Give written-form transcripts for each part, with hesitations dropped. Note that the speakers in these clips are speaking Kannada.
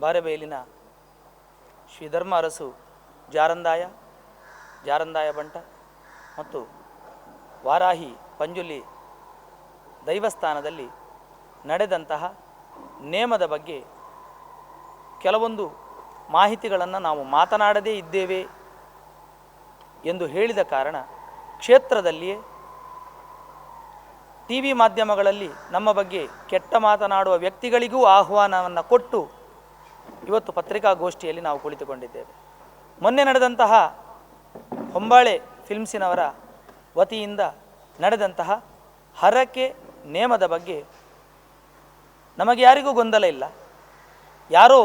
ಬಾರೆಬೈಲಿನ ಶ್ರೀಧರ್ಮ ಅರಸು ಜಾರಂದಾಯ ಬಂಟ ಮತ್ತು ವಾರಾಹಿ ಪಂಜುಲಿ ದೈವಸ್ಥಾನದಲ್ಲಿ ನಡೆದಂತಹ ನೇಮದ ಬಗ್ಗೆ ಕೆಲವೊಂದು ಮಾಹಿತಿಗಳನ್ನು ನಾವು ಮಾತನಾಡದೇ ಇದ್ದೇವೆ ಎಂದು ಹೇಳಿದ ಕಾರಣ ಕ್ಷೇತ್ರದಲ್ಲಿಯೇ ಟಿ ವಿ ಮಾಧ್ಯಮಗಳಲ್ಲಿ ನಮ್ಮ ಬಗ್ಗೆ ಕೆಟ್ಟ ಮಾತನಾಡುವ ವ್ಯಕ್ತಿಗಳಿಗೂ ಆಹ್ವಾನವನ್ನು ಕೊಟ್ಟು ಇವತ್ತು ಪತ್ರಿಕಾಗೋಷ್ಠಿಯಲ್ಲಿ ನಾವು ಕುಳಿತುಕೊಂಡಿದ್ದೇವೆ. ಮೊನ್ನೆ ನಡೆದಂತಹ ಹೊಂಬಾಳೆ ಫಿಲ್ಮ್ಸಿನವರ ವತಿಯಿಂದ ನಡೆದಂತಹ ಹರಕೆ ನೇಮದ ಬಗ್ಗೆ ನಮಗೆ ಯಾರಿಗೂ ಗೊಂದಲ ಇಲ್ಲ. ಯಾರೋ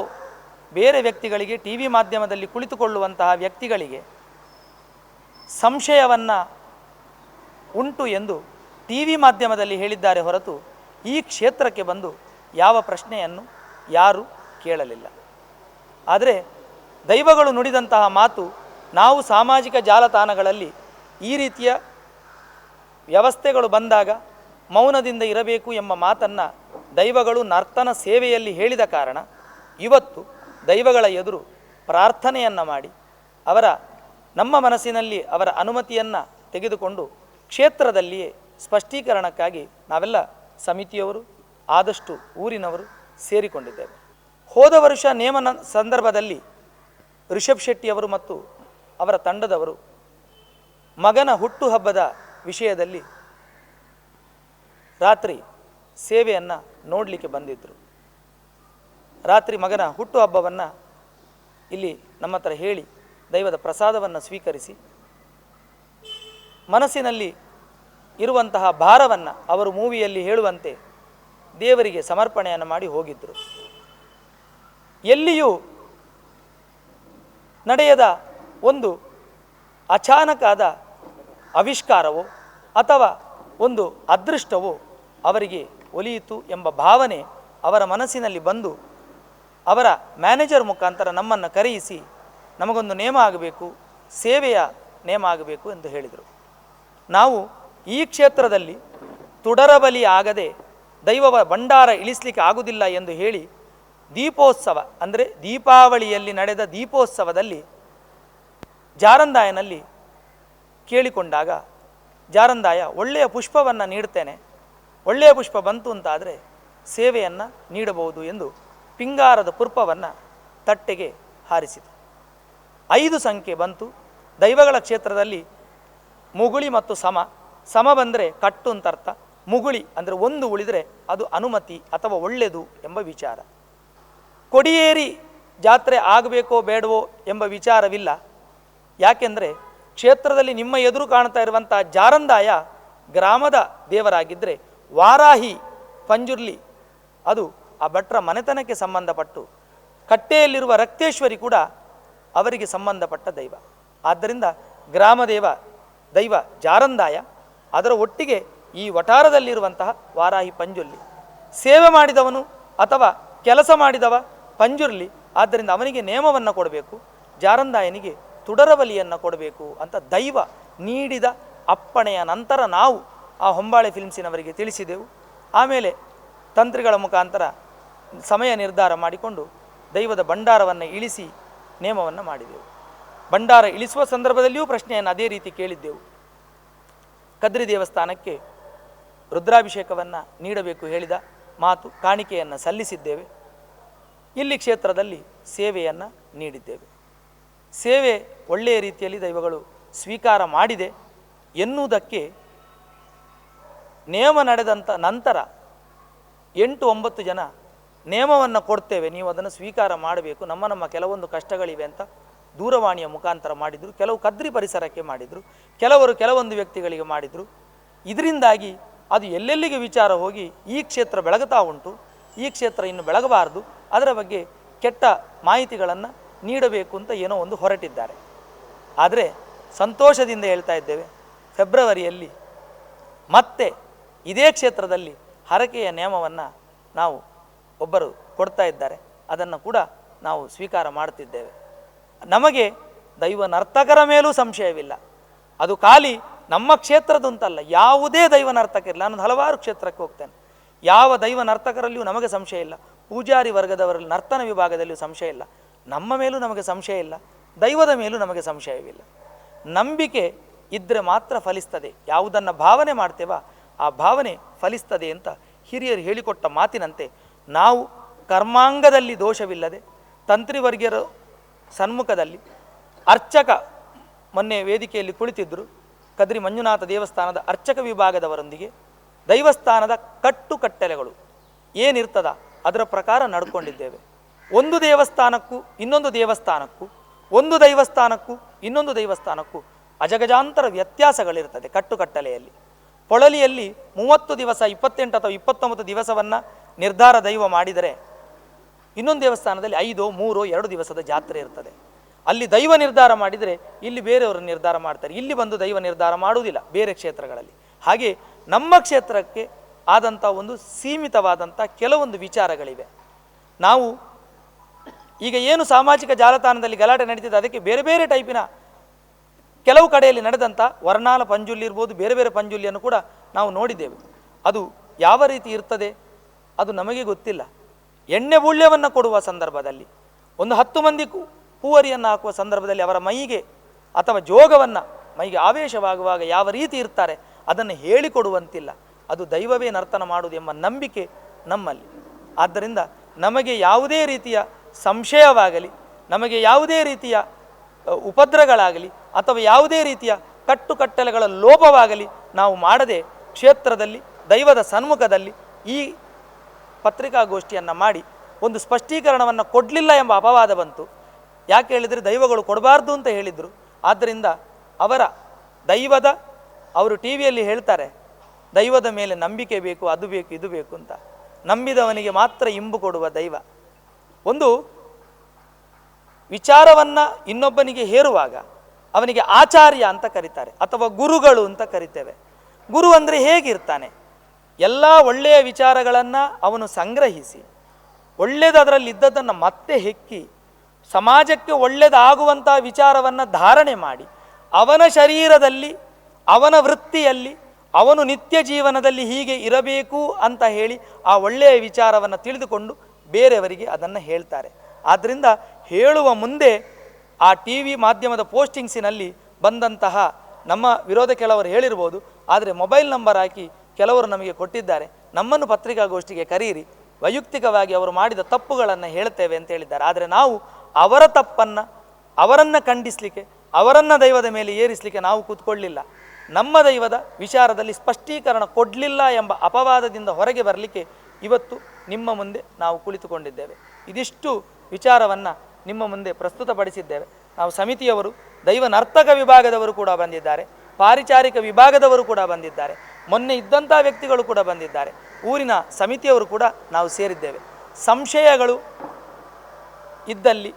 ಬೇರೆ ವ್ಯಕ್ತಿಗಳಿಗೆ ಟಿ ವಿ ಮಾಧ್ಯಮದಲ್ಲಿ ಕುಳಿತುಕೊಳ್ಳುವಂತಹ ವ್ಯಕ್ತಿಗಳಿಗೆ ಸಂಶಯವನ್ನು ಉಂಟು ಎಂದು ಟಿ ವಿ ಮಾಧ್ಯಮದಲ್ಲಿ ಹೇಳಿದ್ದಾರೆ ಹೊರತು ಈ ಕ್ಷೇತ್ರಕ್ಕೆ ಬಂದು ಯಾವ ಪ್ರಶ್ನೆಯನ್ನು ಯಾರೂ ಕೇಳಲಿಲ್ಲ. ಆದರೆ ದೈವಗಳು ನುಡಿದಂತಹ ಮಾತು, ನಾವು ಸಾಮಾಜಿಕ ಜಾಲತಾಣಗಳಲ್ಲಿ ಈ ರೀತಿಯ ವ್ಯವಸ್ಥೆಗಳು ಬಂದಾಗ ಮೌನದಿಂದ ಇರಬೇಕು ಎಂಬ ಮಾತನ್ನು ದೈವಗಳು ನರ್ತನ ಸೇವೆಯಲ್ಲಿ ಹೇಳಿದ ಕಾರಣ ಇವತ್ತು ದೈವಗಳ ಎದುರು ಪ್ರಾರ್ಥನೆಯನ್ನು ಮಾಡಿ ನಮ್ಮ ಮನಸ್ಸಿನಲ್ಲಿ ಅವರ ಅನುಮತಿಯನ್ನು ತೆಗೆದುಕೊಂಡು ಕ್ಷೇತ್ರದಲ್ಲಿಯೇ ಸ್ಪಷ್ಟೀಕರಣಕ್ಕಾಗಿ ನಾವೆಲ್ಲ ಸಮಿತಿಯವರು ಆದಷ್ಟು ಊರಿನವರು ಸೇರಿಕೊಂಡಿದ್ದೇವೆ. ಹೋದ ವರ್ಷ ನೇಮನ ಸಂದರ್ಭದಲ್ಲಿ ರಿಷಬ್ ಶೆಟ್ಟಿಯವರು ಮತ್ತು ಅವರ ತಂಡದವರು ಮಗನ ಹುಟ್ಟುಹಬ್ಬದ ವಿಷಯದಲ್ಲಿ ರಾತ್ರಿ ಸೇವೆಯನ್ನು ನೋಡಲಿಕ್ಕೆ ಬಂದಿದ್ದರು. ರಾತ್ರಿ ಮಗನ ಹುಟ್ಟುಹಬ್ಬವನ್ನು ಇಲ್ಲಿ ನಮ್ಮ ಹತ್ರ ಹೇಳಿ ದೈವದ ಪ್ರಸಾದವನ್ನು ಸ್ವೀಕರಿಸಿ ಮನಸ್ಸಿನಲ್ಲಿ ಇರುವಂತಹ ಭಾರವನ್ನು ಅವರು ಮೂವಿಯಲ್ಲಿ ಹೇಳುವಂತೆ ದೇವರಿಗೆ ಸಮರ್ಪಣೆಯನ್ನು ಮಾಡಿ ಹೋಗಿದ್ದರು. ಎಲ್ಲಿಯೂ ನಡೆಯದ ಒಂದು ಅಚಾನಕಾದ ಆವಿಷ್ಕಾರವೋ ಅಥವಾ ಒಂದು ಅದೃಷ್ಟವೋ ಅವರಿಗೆ ಒಲಿಯಿತು ಎಂಬ ಭಾವನೆ ಅವರ ಮನಸ್ಸಿನಲ್ಲಿ ಬಂದು ಅವರ ಮ್ಯಾನೇಜರ್ ಮುಖಾಂತರ ನಮ್ಮನ್ನು ಕರೆಯಿಸಿ ನಮಗೊಂದು ನೇಮ ಆಗಬೇಕು, ಸೇವೆಯ ನೇಮ ಆಗಬೇಕು ಎಂದು ಹೇಳಿದರು. ನಾವು ಈ ಕ್ಷೇತ್ರದಲ್ಲಿ ತುಡರಬಲಿ ಆಗದೆ ದೈವವ ಭಂಡಾರ ಇಳಿಸಲಿಕ್ಕೆ ಆಗುವುದಿಲ್ಲ ಎಂದು ಹೇಳಿ ದೀಪೋತ್ಸವ ಅಂದರೆ ದೀಪಾವಳಿಯಲ್ಲಿ ನಡೆದ ದೀಪೋತ್ಸವದಲ್ಲಿ ಜಾರಂದಾಯನಲ್ಲಿ ಕೇಳಿಕೊಂಡಾಗ ಜಾರಂದಾಯ ಒಳ್ಳೆಯ ಪುಷ್ಪವನ್ನು ನೀಡ್ತೇನೆ, ಒಳ್ಳೆಯ ಪುಷ್ಪ ಬಂತು ಅಂತಾದರೆ ಸೇವೆಯನ್ನು ನೀಡಬಹುದು ಎಂದು ಪಿಂಗಾರದ ಪುಷ್ಪವನ್ನು ತಟ್ಟೆಗೆ ಹಾರಿಸಿತು. 5 ಸಂಖ್ಯೆ ಬಂತು. ದೈವಗಳ ಕ್ಷೇತ್ರದಲ್ಲಿ ಮುಗುಳಿ ಮತ್ತು ಸಮ ಬಂದರೆ ಕಟ್ಟು ಅಂತ ಅರ್ಥ. ಮುಗುಳಿ ಅಂದರೆ ಒಂದು ಉಳಿದರೆ ಅದು ಅನುಮತಿ ಅಥವಾ ಒಳ್ಳೆಯದು ಎಂಬ ವಿಚಾರ. ಕೊಡಿಯೇರಿ ಜಾತ್ರೆ ಆಗಬೇಕೋ ಬೇಡವೋ ಎಂಬ ವಿಚಾರವಿಲ್ಲ. ಯಾಕೆಂದರೆ ಕ್ಷೇತ್ರದಲ್ಲಿ ನಿಮ್ಮ ಎದುರು ಕಾಣ್ತಾ ಇರುವಂಥ ಜಾರಂದಾಯ ಗ್ರಾಮದ ದೇವರಾಗಿದ್ದರೆ ವಾರಾಹಿ ಪಂಜುರ್ಲಿ ಅದು ಆ ಭಟ್ರ ಮನೆತನಕ್ಕೆ ಸಂಬಂಧಪಟ್ಟು, ಕಟ್ಟೆಯಲ್ಲಿರುವ ರಕ್ತೇಶ್ವರಿ ಕೂಡ ಅವರಿಗೆ ಸಂಬಂಧಪಟ್ಟ ದೈವ. ಆದ್ದರಿಂದ ಗ್ರಾಮದೇವ ದೈವ ಜಾರಂದಾಯ, ಅದರ ಒಟ್ಟಿಗೆ ಈ ವಠಾರದಲ್ಲಿರುವಂತಹ ವಾರಾಹಿ ಪಂಜುರ್ಲಿ, ಸೇವೆ ಮಾಡಿದವನು ಅಥವಾ ಕೆಲಸ ಮಾಡಿದವ ಪಂಜುರ್ಲಿ, ಆದ್ದರಿಂದ ಅವನಿಗೆ ನೇಮವನ್ನು ಕೊಡಬೇಕು, ಜಾರಂದಾಯನಿಗೆ ತುಡರಬಲಿಯನ್ನು ಕೊಡಬೇಕು ಅಂತ ದೈವ ನೀಡಿದ ಅಪ್ಪಣೆಯ ನಂತರ ನಾವು ಆ ಹೊಂಬಾಳೆ ಫಿಲ್ಮ್ಸಿನವರಿಗೆ ತಿಳಿಸಿದೆವು. ಆಮೇಲೆ ತಂತ್ರಿಗಳ ಮುಖಾಂತರ ಸಮಯ ನಿರ್ಧಾರ ಮಾಡಿಕೊಂಡು ದೈವದ ಭಂಡಾರವನ್ನು ಇಳಿಸಿ ನೇಮವನ್ನು ಮಾಡಿದೆವು. ಭಂಡಾರ ಇಳಿಸುವ ಸಂದರ್ಭದಲ್ಲಿಯೂ ಪ್ರಶ್ನೆಯನ್ನು ಅದೇ ರೀತಿ ಕೇಳಿದ್ದೆವು. ಕದ್ರಿ ದೇವಸ್ಥಾನಕ್ಕೆ ರುದ್ರಾಭಿಷೇಕವನ್ನು ನೀಡಬೇಕು ಹೇಳಿದ ಮಾತು, ಕಾಣಿಕೆಯನ್ನು ಸಲ್ಲಿಸಿದ್ದೇವೆ. ಇಲ್ಲಿ ಕ್ಷೇತ್ರದಲ್ಲಿ ಸೇವೆಯನ್ನು ನೀಡಿದ್ದೇವೆ. ಸೇವೆ ಒಳ್ಳೆಯ ರೀತಿಯಲ್ಲಿ ದೈವಗಳು ಸ್ವೀಕಾರ ಮಾಡಿದೆ ಎನ್ನುವುದಕ್ಕೆ ನೇಮ ನಡೆದಂಥ ನಂತರ 8-9 ಜನ ನೇಮವನ್ನು ಕೊಡ್ತೇವೆ, ನೀವು ಅದನ್ನು ಸ್ವೀಕಾರ ಮಾಡಬೇಕು, ನಮ್ಮ ಕೆಲವೊಂದು ಕಷ್ಟಗಳಿವೆ ಅಂತ ದೂರವಾಣಿಯ ಮುಖಾಂತರ ಮಾಡಿದರು. ಕೆಲವು ಕದ್ರಿ ಪರಿಸರಕ್ಕೆ ಮಾಡಿದರು, ಕೆಲವೊಂದು ವ್ಯಕ್ತಿಗಳಿಗೆ ಮಾಡಿದರು. ಇದರಿಂದಾಗಿ ಅದು ಎಲ್ಲೆಲ್ಲಿಗೆ ವಿಚಾರ ಹೋಗಿ ಈ ಕ್ಷೇತ್ರ ಬೆಳಗುತ್ತಾ ಉಂಟು, ಈ ಕ್ಷೇತ್ರ ಇನ್ನು ಬೆಳಗಬಾರದು, ಅದರ ಬಗ್ಗೆ ಕೆಟ್ಟ ಮಾಹಿತಿಗಳನ್ನು ನೀಡಬೇಕು ಅಂತ ಏನೋ ಒಂದು ಹೊರಟಿದ್ದಾರೆ. ಆದರೆ ಸಂತೋಷದಿಂದ ಹೇಳ್ತಾ ಇದ್ದೇವೆ, ಫೆಬ್ರವರಿಯಲ್ಲಿ ಮತ್ತೆ ಇದೇ ಕ್ಷೇತ್ರದಲ್ಲಿ ಹರಕೆಯ ನೇಮವನ್ನು ನಾವು ಒಬ್ಬರು ಕೊಡ್ತಾ ಇದ್ದಾರೆ, ಅದನ್ನು ಕೂಡ ನಾವು ಸ್ವೀಕಾರ ಮಾಡ್ತಿದ್ದೇವೆ. ನಮಗೆ ದೈವ ನರ್ತಕರ ಮೇಲೂ ಸಂಶಯವಿಲ್ಲ. ಅದು ಖಾಲಿ ನಮ್ಮ ಕ್ಷೇತ್ರದಂತಲ್ಲ, ಯಾವುದೇ ದೈವ ನರ್ತಕರಿಲ್ಲ. ನಾನು ಹಲವಾರು ಕ್ಷೇತ್ರಕ್ಕೆ ಹೋಗ್ತೇನೆ, ಯಾವ ದೈವ ನರ್ತಕರಲ್ಲಿಯೂ ನಮಗೆ ಸಂಶಯ ಇಲ್ಲ. ಪೂಜಾರಿ ವರ್ಗದವರಲ್ಲಿ ನರ್ತನ ವಿಭಾಗದಲ್ಲಿಯೂ ಸಂಶಯ ಇಲ್ಲ. ನಮ್ಮ ಮೇಲೂ ನಮಗೆ ಸಂಶಯ ಇಲ್ಲ, ದೈವದ ಮೇಲೂ ನಮಗೆ ಸಂಶಯವಿಲ್ಲ. ನಂಬಿಕೆ ಇದ್ದರೆ ಮಾತ್ರ ಫಲಿಸ್ತದೆ. ಯಾವುದನ್ನು ಭಾವನೆ ಮಾಡ್ತೇವ ಆ ಭಾವನೆ ಫಲಿಸ್ತದೆ ಅಂತ ಹಿರಿಯರು ಹೇಳಿಕೊಟ್ಟ ಮಾತಿನಂತೆ ನಾವು ಕರ್ಮಾಂಗದಲ್ಲಿ ದೋಷವಿಲ್ಲದೆ ತಂತ್ರಿವರ್ಗೀಯರ ಸನ್ಮುಖದಲ್ಲಿ ಅರ್ಚಕ ಮೊನ್ನೆ ವೇದಿಕೆಯಲ್ಲಿ ಕುಳಿತಿದ್ದರು. ಕದ್ರಿ ಮಂಜುನಾಥ ದೇವಸ್ಥಾನದ ಅರ್ಚಕ ವಿಭಾಗದವರೊಂದಿಗೆ ದೈವಸ್ಥಾನದ ಕಟ್ಟುಕಟ್ಟಲೆಗಳು ಏನಿರ್ತದ ಅದರ ಪ್ರಕಾರ ನಡ್ಕೊಂಡಿದ್ದೇವೆ. ಒಂದು ದೇವಸ್ಥಾನಕ್ಕೂ ಇನ್ನೊಂದು ದೇವಸ್ಥಾನಕ್ಕೂ, ಒಂದು ದೈವಸ್ಥಾನಕ್ಕೂ ಇನ್ನೊಂದು ದೈವಸ್ಥಾನಕ್ಕೂ ಅಜಗಜಾಂತರ ವ್ಯತ್ಯಾಸಗಳಿರ್ತದೆ. ಕಟ್ಟುಕಟ್ಟಲೆಯಲ್ಲಿ ಪೊಳಲಿಯಲ್ಲಿ 30 ದಿವಸ 28 ಅಥವಾ 29 ದಿವಸವನ್ನು ನಿರ್ಧಾರ ದೈವ ಮಾಡಿದರೆ, ಇನ್ನೊಂದು ದೇವಸ್ಥಾನದಲ್ಲಿ 5, 3, 2 ದಿವಸದ ಜಾತ್ರೆ ಇರ್ತದೆ. ಅಲ್ಲಿ ದೈವ ನಿರ್ಧಾರ ಮಾಡಿದರೆ ಇಲ್ಲಿ ಬೇರೆಯವರು ನಿರ್ಧಾರ ಮಾಡ್ತಾರೆ. ಇಲ್ಲಿ ಬಂದು ದೈವ ನಿರ್ಧಾರ ಮಾಡುವುದಿಲ್ಲ ಬೇರೆ ಕ್ಷೇತ್ರಗಳಲ್ಲಿ. ಹಾಗೆ ನಮ್ಮ ಕ್ಷೇತ್ರಕ್ಕೆ ಆದಂಥ ಒಂದು ಸೀಮಿತವಾದಂಥ ಕೆಲವೊಂದು ವಿಚಾರಗಳಿವೆ. ನಾವು ಈಗ ಏನು ಸಾಮಾಜಿಕ ಜಾಲತಾಣದಲ್ಲಿ ಗಲಾಟೆ ನಡೀತಿದೆ ಅದಕ್ಕೆ ಬೇರೆ ಬೇರೆ ಟೈಪಿನ ಕೆಲವು ಕಡೆಯಲ್ಲಿ ನಡೆದಂಥ ವರ್ಣಾಲ ಪಂಜುಲಿ ಇರ್ಬೋದು, ಬೇರೆ ಬೇರೆ ಪಂಜುಲಿಯನ್ನು ಕೂಡ ನಾವು ನೋಡಿದ್ದೇವೆ. ಅದು ಯಾವ ರೀತಿ ಇರ್ತದೆ ಅದು ನಮಗೆ ಗೊತ್ತಿಲ್ಲ. ಎಣ್ಣೆ ಬೂಳ್ಯವನ್ನು ಕೊಡುವ ಸಂದರ್ಭದಲ್ಲಿ, ಒಂದು 10 ಮಂದಿ ಪೂವರಿಯನ್ನು ಹಾಕುವ ಸಂದರ್ಭದಲ್ಲಿ ಅವರ ಮೈಗೆ ಅಥವಾ ಜೋಗವನ್ನು ಮೈಗೆ ಆವೇಶವಾಗುವಾಗ ಯಾವ ರೀತಿ ಇರ್ತಾರೆ ಅದನ್ನು ಹೇಳಿಕೊಡುವಂತಿಲ್ಲ. ಅದು ದೈವವೇ ನರ್ತನ ಮಾಡುವುದು ಎಂಬ ನಂಬಿಕೆ ನಮ್ಮಲ್ಲಿ. ಆದ್ದರಿಂದ ನಮಗೆ ಯಾವುದೇ ರೀತಿಯ ಸಂಶಯವಾಗಲಿ, ನಮಗೆ ಯಾವುದೇ ರೀತಿಯ ಉಪದ್ರಗಳಾಗಲಿ ಅಥವಾ ಯಾವುದೇ ರೀತಿಯ ಕಟ್ಟುಕಟ್ಟಲೆಗಳ ಲೋಪವಾಗಲಿ ನಾವು ಮಾಡದೆ ಕ್ಷೇತ್ರದಲ್ಲಿ ದೈವದ ಸನ್ಮುಖದಲ್ಲಿ ಈ ಪತ್ರಿಕಾಗೋಷ್ಠಿಯನ್ನು ಮಾಡಿ ಒಂದು ಸ್ಪಷ್ಟೀಕರಣವನ್ನು ಕೊಡಲಿಲ್ಲ ಎಂಬ ಅಪವಾದ ಬಂತು. ಯಾಕೆ ಹೇಳಿದರೆ ದೈವಗಳು ಕೊಡಬಾರ್ದು ಅಂತ ಹೇಳಿದರು. ಆದ್ದರಿಂದ ಅವರು ಟಿ ವಿಯಲ್ಲಿ ಹೇಳ್ತಾರೆ ದೈವದ ಮೇಲೆ ನಂಬಿಕೆ ಬೇಕು, ಅದು ಬೇಕು, ಇದು ಬೇಕು ಅಂತ. ನಂಬಿದವನಿಗೆ ಮಾತ್ರ ಇಂಬು ಕೊಡುವ ದೈವ. ಒಂದು ವಿಚಾರವನ್ನು ಇನ್ನೊಬ್ಬನಿಗೆ ಹೇರುವಾಗ ಅವನಿಗೆ ಆಚಾರ್ಯ ಅಂತ ಕರೀತಾರೆ ಅಥವಾ ಗುರುಗಳು ಅಂತ ಕರಿತೇವೆ. ಗುರು ಅಂದರೆ ಹೇಗಿರ್ತಾನೆ? ಎಲ್ಲ ಒಳ್ಳೆಯ ವಿಚಾರಗಳನ್ನು ಅವನು ಸಂಗ್ರಹಿಸಿ ಒಳ್ಳೆಯದು ಅದರಲ್ಲಿ ಇದ್ದದ್ದನ್ನು ಮತ್ತೆ ಹೆಕ್ಕಿ ಸಮಾಜಕ್ಕೆ ಒಳ್ಳೆಯದಾಗುವಂಥ ವಿಚಾರವನ್ನು ಧಾರಣೆ ಮಾಡಿ ಅವನ ಶರೀರದಲ್ಲಿ, ಅವನ ವೃತ್ತಿಯಲ್ಲಿ, ಅವನು ನಿತ್ಯ ಜೀವನದಲ್ಲಿ ಹೀಗೆ ಇರಬೇಕು ಅಂತ ಹೇಳಿ ಆ ಒಳ್ಳೆಯ ವಿಚಾರವನ್ನು ತಿಳಿದುಕೊಂಡು ಬೇರೆಯವರಿಗೆ ಅದನ್ನು ಹೇಳ್ತಾರೆ. ಆದ್ದರಿಂದ ಹೇಳುವ ಮುಂದೆ ಆ ಟಿ ವಿ ಮಾಧ್ಯಮದ ಪೋಸ್ಟಿಂಗ್ಸಿನಲ್ಲಿ ಬಂದಂತಹ ನಮ್ಮ ವಿರೋಧ ಕೆಲವರು ಹೇಳಿರ್ಬೋದು, ಆದರೆ ಮೊಬೈಲ್ ನಂಬರ್ ಹಾಕಿ ಕೆಲವರು ನಮಗೆ ಕೊಟ್ಟಿದ್ದಾರೆ, ನಮ್ಮನ್ನು ಪತ್ರಿಕಾಗೋಷ್ಠಿಗೆ ಕರೀರಿ, ವೈಯಕ್ತಿಕವಾಗಿ ಅವರು ಮಾಡಿದ ತಪ್ಪುಗಳನ್ನು ಹೇಳ್ತೇವೆ ಅಂತ ಹೇಳಿದ್ದಾರೆ. ಆದರೆ ನಾವು ಅವರ ತಪ್ಪನ್ನು ಅವರನ್ನು ಖಂಡಿಸಲಿಕ್ಕೆ, ಅವರನ್ನು ದೈವದ ಮೇಲೆ ಏರಿಸಲಿಕ್ಕೆ ನಾವು ಕೂತ್ಕೊಳ್ಳಿಲ್ಲ. ನಮ್ಮ ದೈವದ ವಿಚಾರದಲ್ಲಿ ಸ್ಪಷ್ಟೀಕರಣ ಕೊಡಲಿಲ್ಲ ಎಂಬ ಅಪವಾದದಿಂದ ಹೊರಗೆ ಬರಲಿಕ್ಕೆ ಇವತ್ತು ನಿಮ್ಮ ಮುಂದೆ ನಾವು ಕುಳಿತುಕೊಂಡಿದ್ದೇವೆ. ಇದಿಷ್ಟು ವಿಚಾರವನ್ನು ನಿಮ್ಮ ಮುಂದೆ ಪ್ರಸ್ತುತಪಡಿಸಿದ್ದೇವೆ. ನಾವು ಸಮಿತಿಯವರು, ದೈವ ನರ್ತಕ ವಿಭಾಗದವರು ಕೂಡ ಬಂದಿದ್ದಾರೆ, ಪಾರಿಚಾರಿಕ ವಿಭಾಗದವರು ಕೂಡ ಬಂದಿದ್ದಾರೆ, ಮೊನ್ನೆ ಇದ್ದಂಥ ವ್ಯಕ್ತಿಗಳು ಕೂಡ ಬಂದಿದ್ದಾರೆ, ಊರಿನ ಸಮಿತಿಯವರು ಕೂಡ ನಾವು ಸೇರಿದ್ದೇವೆ. ಸಂಶಯಗಳು ಇದ್ದಲ್ಲಿ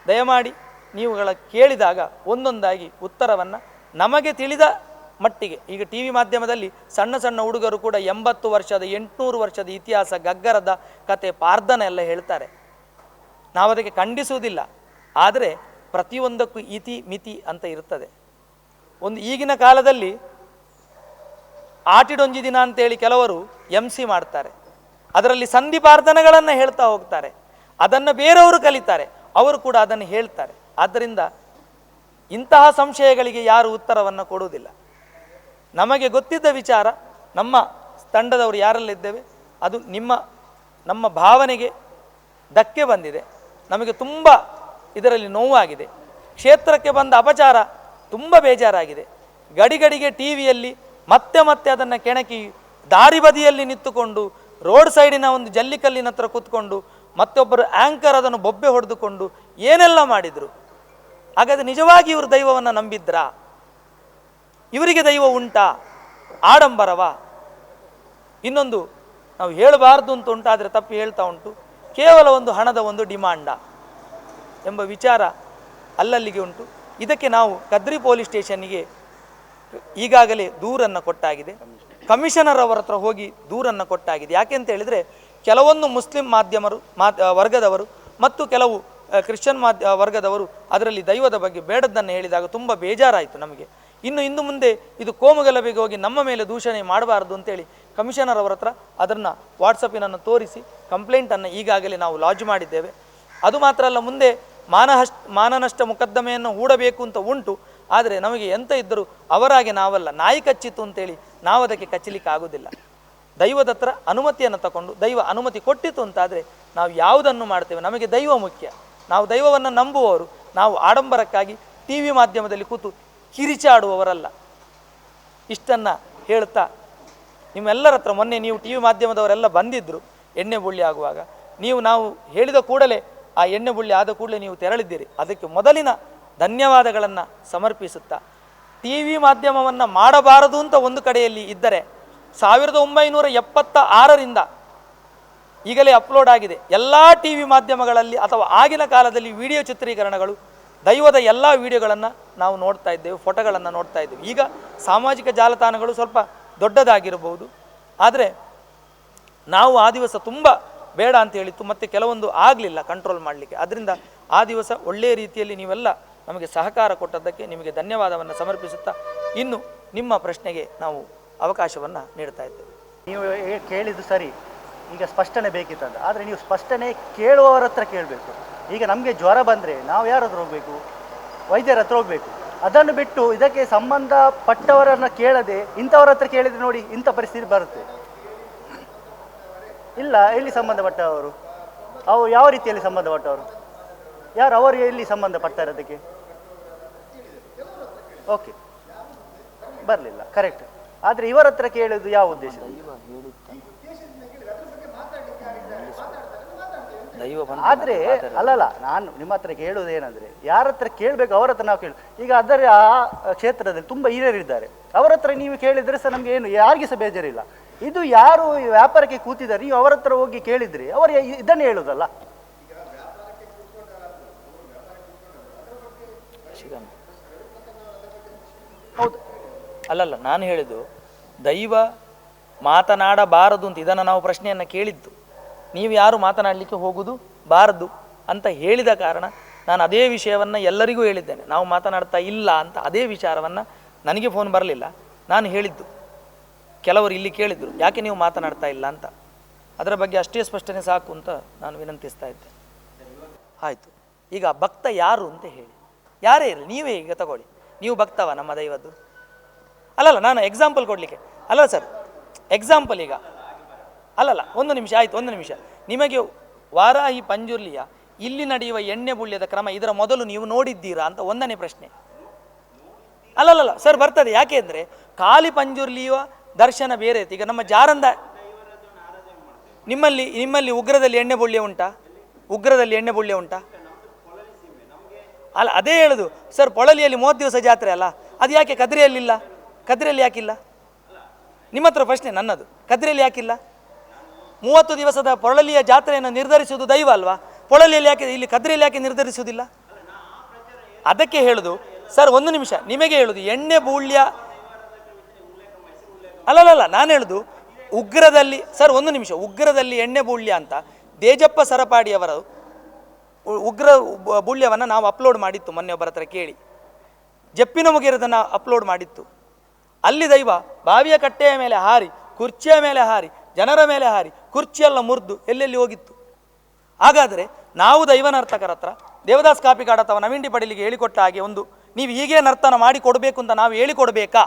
ದಯಮಾಡಿ ನೀವುಗಳ ಕೇಳಿದಾಗ ಒಂದೊಂದಾಗಿ ಉತ್ತರವನ್ನು ನಮಗೆ ತಿಳಿದ ಮಟ್ಟಿಗೆ, ಈಗ ಟಿ ವಿ ಮಾಧ್ಯಮದಲ್ಲಿ ಸಣ್ಣ ಸಣ್ಣ ಹುಡುಗರು ಕೂಡ 80 ವರ್ಷದ 800 ವರ್ಷದ ಇತಿಹಾಸ, ಗಗ್ಗರದ ಕತೆ, ಪಾರ್ಧನ ಎಲ್ಲ ಹೇಳ್ತಾರೆ. ನಾವು ಅದಕ್ಕೆ ಖಂಡಿಸುವುದಿಲ್ಲ. ಆದರೆ ಪ್ರತಿಯೊಂದಕ್ಕೂ ಇತಿ ಮಿತಿ ಅಂತ ಇರ್ತದೆ. ಒಂದು ಈಗಿನ ಕಾಲದಲ್ಲಿ ಆಟಿಡೊಂಜಿ ದಿನ ಅಂತೇಳಿ ಕೆಲವರು MC ಮಾಡ್ತಾರೆ, ಅದರಲ್ಲಿ ಸಂಧಿಪಾರ್ಧನಗಳನ್ನು ಹೇಳ್ತಾ ಹೋಗ್ತಾರೆ, ಅದನ್ನು ಬೇರೆಯವರು ಕಲಿತಾರೆ, ಅವರು ಕೂಡ ಅದನ್ನು ಹೇಳ್ತಾರೆ. ಆದ್ದರಿಂದ ಇಂತಹ ಸಂಶಯಗಳಿಗೆ ಯಾರು ಉತ್ತರವನ್ನು ಕೊಡುವುದಿಲ್ಲ. ನಮಗೆ ಗೊತ್ತಿದ್ದ ವಿಚಾರ, ನಮ್ಮ ತಂಡದವರು ಯಾರಲ್ಲಿದ್ದೇವೆ ಅದು ನಮ್ಮ ಭಾವನೆಗೆ ಧಕ್ಕೆ ಬಂದಿದೆ, ನಮಗೆ ತುಂಬ ಇದರಲ್ಲಿ ನೋವಾಗಿದೆ, ಕ್ಷೇತ್ರಕ್ಕೆ ಬಂದ ಅಪಚಾರ ತುಂಬ ಬೇಜಾರಾಗಿದೆ. ಗಡಿಗಡಿಗೆ ಟಿ ವಿಯಲ್ಲಿ ಮತ್ತೆ ಮತ್ತೆ ಅದನ್ನು ಕೆಣಕಿ ದಾರಿ ಬದಿಯಲ್ಲಿ ನಿಂತುಕೊಂಡು ರೋಡ್ ಸೈಡಿನ ಒಂದು ಜಲ್ಲಿಕಲ್ಲಿನ ಹತ್ರ ಕೂತ್ಕೊಂಡು ಮತ್ತೊಬ್ಬರು ಆ್ಯಂಕರ್ ಅದನ್ನು ಬೊಬ್ಬೆ ಹೊಡೆದುಕೊಂಡು ಏನೆಲ್ಲ ಮಾಡಿದರು. ಹಾಗಾದರೆ ನಿಜವಾಗಿ ಇವರು ದೈವವನ್ನು ನಂಬಿದ್ರಾ? ಇವರಿಗೆ ದೈವ ಉಂಟಾ? ಆಡಂಬರವಾ? ಇನ್ನೊಂದು ನಾವು ಹೇಳಬಾರ್ದು ಅಂತ ಉಂಟಾದರೆ ತಪ್ಪು ಹೇಳ್ತಾ ಉಂಟು, ಕೇವಲ ಒಂದು ಹಣದ ಒಂದು ಡಿಮಾಂಡ ಎಂಬ ವಿಚಾರ ಅಲ್ಲಲ್ಲಿಗೆ ಉಂಟು. ಇದಕ್ಕೆ ನಾವು ಕದ್ರಿ ಪೊಲೀಸ್ ಸ್ಟೇಷನ್ನಿಗೆ ಈಗಾಗಲೇ ದೂರನ್ನು ಕೊಟ್ಟಾಗಿದೆ, ಕಮಿಷನರ್ ಅವರ ಹತ್ರ ಹೋಗಿ ದೂರನ್ನು ಕೊಟ್ಟಾಗಿದೆ. ಯಾಕೆ ಅಂತ ಹೇಳಿದರೆ ಕೆಲವೊಂದು ಮುಸ್ಲಿಂ ವರ್ಗದವರು ಮತ್ತು ಕೆಲವು ಕ್ರಿಶ್ಚಿಯನ್ ವರ್ಗದವರು ಅದರಲ್ಲಿ ದೈವದ ಬಗ್ಗೆ ಬೇಡದ್ದನ್ನು ಹೇಳಿದಾಗ ತುಂಬ ಬೇಜಾರಾಯಿತು ನಮಗೆ. ಇನ್ನು ಮುಂದೆ ಇದು ಕೋಮುಗಲಭೆಗೆ ಹೋಗಿ ನಮ್ಮ ಮೇಲೆ ದೂಷಣೆ ಮಾಡಬಾರ್ದು ಅಂತೇಳಿ ಕಮಿಷನರ್ ಅವರ ಹತ್ರ ಅದನ್ನು ವಾಟ್ಸಪ್ಪಿನನ್ನು ತೋರಿಸಿ ಕಂಪ್ಲೇಂಟನ್ನು ಈಗಾಗಲೇ ನಾವು ಲಾಂಚ್ ಮಾಡಿದ್ದೇವೆ. ಅದು ಮಾತ್ರ ಅಲ್ಲ, ಮುಂದೆ ಮಾನನಷ್ಟ ಮೊಕದ್ದಮೆಯನ್ನು ಹೂಡಬೇಕು ಅಂತ ಉಂಟು. ಆದರೆ ನಮಗೆ ಎಂತ ಇದ್ದರೂ ಅವರಾಗೆ ನಾವಲ್ಲ, ನಾಯಿ ಕಚ್ಚಿತ್ತು ಅಂತೇಳಿ ನಾವು ಅದಕ್ಕೆ ಕಚ್ಚಲಿಕ್ಕೆ ಆಗೋದಿಲ್ಲ. ದೈವದ ಹತ್ರ ಅನುಮತಿಯನ್ನು ತಗೊಂಡು ದೈವ ಅನುಮತಿ ಕೊಟ್ಟಿತು ಅಂತಾದರೆ ನಾವು ಯಾವುದನ್ನು ಮಾಡ್ತೇವೆ. ನಮಗೆ ದೈವ ಮುಖ್ಯ, ನಾವು ದೈವವನ್ನು ನಂಬುವವರು. ನಾವು ಆಡಂಬರಕ್ಕಾಗಿ ಟಿ ವಿ ಮಾಧ್ಯಮದಲ್ಲಿ ಕೂತು ಕಿರಿಚಾಡುವವರಲ್ಲ. ಇಷ್ಟನ್ನು ಹೇಳ್ತಾ ನಿಮ್ಮೆಲ್ಲರ ಹತ್ರ ಮೊನ್ನೆ ನೀವು ಟಿ ವಿ ಮಾಧ್ಯಮದವರೆಲ್ಲ ಬಂದಿದ್ದರು ಎಣ್ಣೆ ಬುಳ್ಳಿ ಆಗುವಾಗ. ನಾವು ಹೇಳಿದ ಕೂಡಲೇ ಆ ಎಣ್ಣೆ ಬುಳ್ಳಿ ಆದ ಕೂಡಲೇ ನೀವು ತೆರಳಿದ್ದೀರಿ. ಅದಕ್ಕೆ ಮೊದಲಿನ ಧನ್ಯವಾದಗಳನ್ನು ಸಮರ್ಪಿಸುತ್ತಾ, ಟಿ ವಿ ಮಾಧ್ಯಮವನ್ನು ಮಾಡಬಾರದು ಅಂತ ಒಂದು ಕಡೆಯಲ್ಲಿ ಇದ್ದರೆ 1976ರಿಂದ ಈಗಲೇ ಅಪ್ಲೋಡ್ ಆಗಿದೆ ಎಲ್ಲ ಟಿ ವಿ ಮಾಧ್ಯಮಗಳಲ್ಲಿ ಅಥವಾ ಆಗಿನ ಕಾಲದಲ್ಲಿ ವಿಡಿಯೋ ಚಿತ್ರೀಕರಣಗಳು, ದೈವದ ಎಲ್ಲ ವಿಡಿಯೋಗಳನ್ನು ನಾವು ನೋಡ್ತಾ ಇದ್ದೇವೆ, ಫೋಟೋಗಳನ್ನು ನೋಡ್ತಾ ಇದ್ದೇವೆ. ಈಗ ಸಾಮಾಜಿಕ ಜಾಲತಾಣಗಳು ಸ್ವಲ್ಪ ದೊಡ್ಡದಾಗಿರಬಹುದು, ಆದರೆ ನಾವು ಆ ದಿವಸ ತುಂಬ ಬೇಡ ಅಂತ ಹೇಳಿತ್ತು, ಮತ್ತು ಕೆಲವೊಂದು ಆಗಲಿಲ್ಲ ಕಂಟ್ರೋಲ್ ಮಾಡಲಿಕ್ಕೆ. ಅದರಿಂದ ಆ ದಿವಸ ಒಳ್ಳೆಯ ರೀತಿಯಲ್ಲಿ ನೀವೆಲ್ಲ ನಮಗೆ ಸಹಕಾರ ಕೊಟ್ಟದ್ದಕ್ಕೆ ನಿಮಗೆ ಧನ್ಯವಾದವನ್ನು ಸಮರ್ಪಿಸುತ್ತಾ ಇನ್ನು ನಿಮ್ಮ ಪ್ರಶ್ನೆಗೆ ನಾವು ಅವಕಾಶವನ್ನು ನೀಡ್ತಾ ಇದ್ದೇವೆ. ನೀವು ಕೇಳಿದ್ದು ಸರಿ, ಈಗ ಸ್ಪಷ್ಟನೆ ಬೇಕಿತ್ತಂತ. ಆದರೆ ನೀವು ಸ್ಪಷ್ಟನೆ ಕೇಳುವವರ ಹತ್ರ ಕೇಳಬೇಕು. ಈಗ ನಮಗೆ ಜ್ವರ ಬಂದರೆ ನಾವು ಯಾರ ಹತ್ರ ಹೋಗಬೇಕು? ವೈದ್ಯರ ಹತ್ರ ಹೋಗಬೇಕು. ಅದನ್ನು ಬಿಟ್ಟು ಇದಕ್ಕೆ ಸಂಬಂಧಪಟ್ಟವರನ್ನು ಕೇಳದೆ ಇಂಥವ್ರ ಹತ್ರ ಕೇಳಿದರೆ ನೋಡಿ ಇಂಥ ಪರಿಸ್ಥಿತಿ ಬರುತ್ತೆ. ಇಲ್ಲ, ಎಲ್ಲಿ ಸಂಬಂಧಪಟ್ಟವರು? ಅವರು ಯಾವ ರೀತಿಯಲ್ಲಿ ಸಂಬಂಧಪಟ್ಟವರು? ಯಾರು ಅವರು ಎಲ್ಲಿ ಸಂಬಂಧಪಡ್ತಾರೆ ಅದಕ್ಕೆ? ಓಕೆ, ಬರಲಿಲ್ಲ, ಕರೆಕ್ಟ್. ಆದರೆ ಇವರ ಹತ್ರ ಕೇಳೋದು ಯಾವ ಉದ್ದೇಶ? ಆದರೆ ಅಲ್ಲಲ್ಲ, ನಾನು ನಿಮ್ಮ ಹತ್ರ ಕೇಳೋದು ಏನಂದರೆ, ಯಾರ ಹತ್ರ ಕೇಳಬೇಕು ಅವರ ಹತ್ರ ನಾವು ಕೇಳು. ಈಗ ಅದರ ಆ ಕ್ಷೇತ್ರದಲ್ಲಿ ತುಂಬ ಹಿರಿಯರಿದ್ದಾರೆ, ಅವರ ಹತ್ರ ನೀವು ಕೇಳಿದರೆ ಸಹ ನಮಗೆ ಏನು ಯಾರಿಗೆ ಸಹ ಬೇಜಾರಿಲ್ಲ. ಇದು ಯಾರು ವ್ಯಾಪಾರಕ್ಕೆ ಕೂತಿದ್ದಾರೆ, ನೀವು ಅವರ ಹತ್ರ ಹೋಗಿ ಕೇಳಿದ್ರಿ ಅವರು ಇದನ್ನು ಹೇಳೋದಲ್ಲ. ಹೌದು, ಅಲ್ಲಲ್ಲ, ನಾನು ಹೇಳಿದ್ದು ದೈವ ಮಾತನಾಡಬಾರದು ಅಂತ. ಇದನ್ನು ನಾವು ಪ್ರಶ್ನೆಯನ್ನು ಕೇಳಿದ್ದು, ನೀವು ಯಾರು ಮಾತನಾಡಲಿಕ್ಕೆ ಹೋಗುವುದು ಬಾರದು ಅಂತ ಹೇಳಿದ ಕಾರಣ ನಾನು ಅದೇ ವಿಷಯವನ್ನು ಎಲ್ಲರಿಗೂ ಹೇಳಿದ್ದೇನೆ. ನಾವು ಮಾತನಾಡ್ತಾ ಇಲ್ಲ ಅಂತ ಅದೇ ವಿಚಾರವನ್ನು, ನನಗೆ ಫೋನ್ ಬರಲಿಲ್ಲ, ನಾನು ಹೇಳಿದ್ದು. ಕೆಲವರು ಇಲ್ಲಿ ಕೇಳಿದ್ರು ಯಾಕೆ ನೀವು ಮಾತನಾಡ್ತಾ ಇಲ್ಲ ಅಂತ. ಅದರ ಬಗ್ಗೆ ಅಷ್ಟೇ ಸ್ಪಷ್ಟನೆ ಸಾಕು ಅಂತ ನಾನು ವಿನಂತಿಸ್ತಾ ಇದ್ದೆ. ಆಯಿತು, ಈಗ ಭಕ್ತ ಯಾರು ಅಂತ ಹೇಳಿ. ಯಾರೇ ಇರಲಿ, ನೀವೇ ಈಗ ತಗೊಳ್ಳಿ, ನೀವು ಭಕ್ತವ ನಮ್ಮ ದೈವದ್ದು? ಅಲ್ಲಲ್ಲ, ನಾನು ಎಕ್ಸಾಂಪಲ್ ಕೊಡಲಿಕ್ಕೆ ಅಲ್ಲ ಸರ್, ಎಕ್ಸಾಂಪಲ್ ಈಗ ಅಲ್ಲಲ್ಲ, ಒಂದು ನಿಮಿಷ ಆಯಿತು, ಒಂದು ನಿಮಿಷ. ನಿಮಗೆ ವಾರಾಹಿ ಪಂಜುರ್ಲಿಯ ಇಲ್ಲಿ ನಡೆಯುವ ಎಣ್ಣೆ ಬುಳ್ಯದ ಕ್ರಮ ಇದರ ಮೊದಲು ನೀವು ನೋಡಿದ್ದೀರಾ ಅಂತ ಒಂದನೇ ಪ್ರಶ್ನೆ. ಅಲ್ಲಲ್ಲ ಸರ್, ಬರ್ತದೆ. ಯಾಕೆ ಅಂದರೆ ಖಾಲಿ ಪಂಜುರ್ಲಿಯುವ ದರ್ಶನ ಬೇರೆ ಇತ್ತು. ಈಗ ನಮ್ಮ ಜಾರಂದ ನಿಮ್ಮಲ್ಲಿ ಉಗ್ರದಲ್ಲಿ ಎಣ್ಣೆ ಬುಳ್ಯ ಉಂಟಾ? ಉಗ್ರದಲ್ಲಿ ಎಣ್ಣೆ ಬುಳ್ಯ ಉಂಟಾ? ಅಲ್ಲ, ಅದೇ ಹೇಳುದು ಸರ್, ಪೊಳಲಿಯಲ್ಲಿ 30 ದಿವಸ ಜಾತ್ರೆ ಅಲ್ಲ, ಅದು ಯಾಕೆ ಕದ್ರಿಯಲ್ಲಿಲ್ಲ? ಕದ್ರಿಯಲ್ಲಿ ಯಾಕಿಲ್ಲ? ನಿಮ್ಮ ಹತ್ರ ಪ್ರಶ್ನೆ ನನ್ನದು, ಕದ್ರಿಯಲ್ಲಿ ಯಾಕಿಲ್ಲ? 30 ದಿವಸದ ಪೊಳಲಿಯ ಜಾತ್ರೆಯನ್ನು ನಿರ್ಧರಿಸುವುದು ದೈವ ಅಲ್ವಾ? ಪೊಳಲಿಯಲ್ಲಿ ಯಾಕೆ, ಇಲ್ಲಿ ಕದ್ರಿಯಲ್ಲಿ ಯಾಕೆ ನಿರ್ಧರಿಸುವುದಿಲ್ಲ? ಅದಕ್ಕೆ ಹೇಳುದು ಸರ್, ಒಂದು ನಿಮಿಷ, ನಿಮಗೆ ಹೇಳುದು ಎಣ್ಣೆ ಬೂಳ್ಯ ಅಲ್ಲಲ್ಲ, ನಾನು ಹೇಳುದು ಉಗ್ರದಲ್ಲಿ ಸರ್, ಒಂದು ನಿಮಿಷ, ಉಗ್ರದಲ್ಲಿ ಎಣ್ಣೆ ಬೂಳ್ಯ ಅಂತ ದೇಜಪ್ಪ ಸರಪಾಡಿಯವರ ಉಗ್ರ ಬುಳ್ಯವನ್ನು ನಾವು ಅಪ್ಲೋಡ್ ಮಾಡಿತ್ತು ಮೊನ್ನೆ ಒಬ್ಬರ ಹತ್ರ ಕೇಳಿ. ಜಪ್ಪಿನ ಮುಗಿರದನ್ನು ಅಪ್ಲೋಡ್ ಮಾಡಿತ್ತು. ಅಲ್ಲಿ ದೈವ ಬಾವಿಯ ಕಟ್ಟೆಯ ಮೇಲೆ ಹಾರಿ, ಕುರ್ಚಿಯ ಮೇಲೆ ಹಾರಿ, ಜನರ ಮೇಲೆ ಹಾರಿ, ಕುರ್ಚಿಯೆಲ್ಲ ಮುರಿದು ಎಲ್ಲೆಲ್ಲಿ ಹೋಗಿತ್ತು. ಹಾಗಾದರೆ ನಾವು ದೈವನರ್ತಕರ ಹತ್ರ ದೇವದಾಸ್ ಕಾಪಿಕಾಡ್ ಅಥವಾ ನವೀನ್ ಡಿ ಪಡೀಲಿಗೆ ಹೇಳಿಕೊಟ್ಟ ಹಾಗೆ ಒಂದು ನೀವು ಹೀಗೆ ನರ್ತನ ಮಾಡಿ ಕೊಡಬೇಕು ಅಂತ ನಾವು ಹೇಳಿಕೊಡ್ಬೇಕಾ?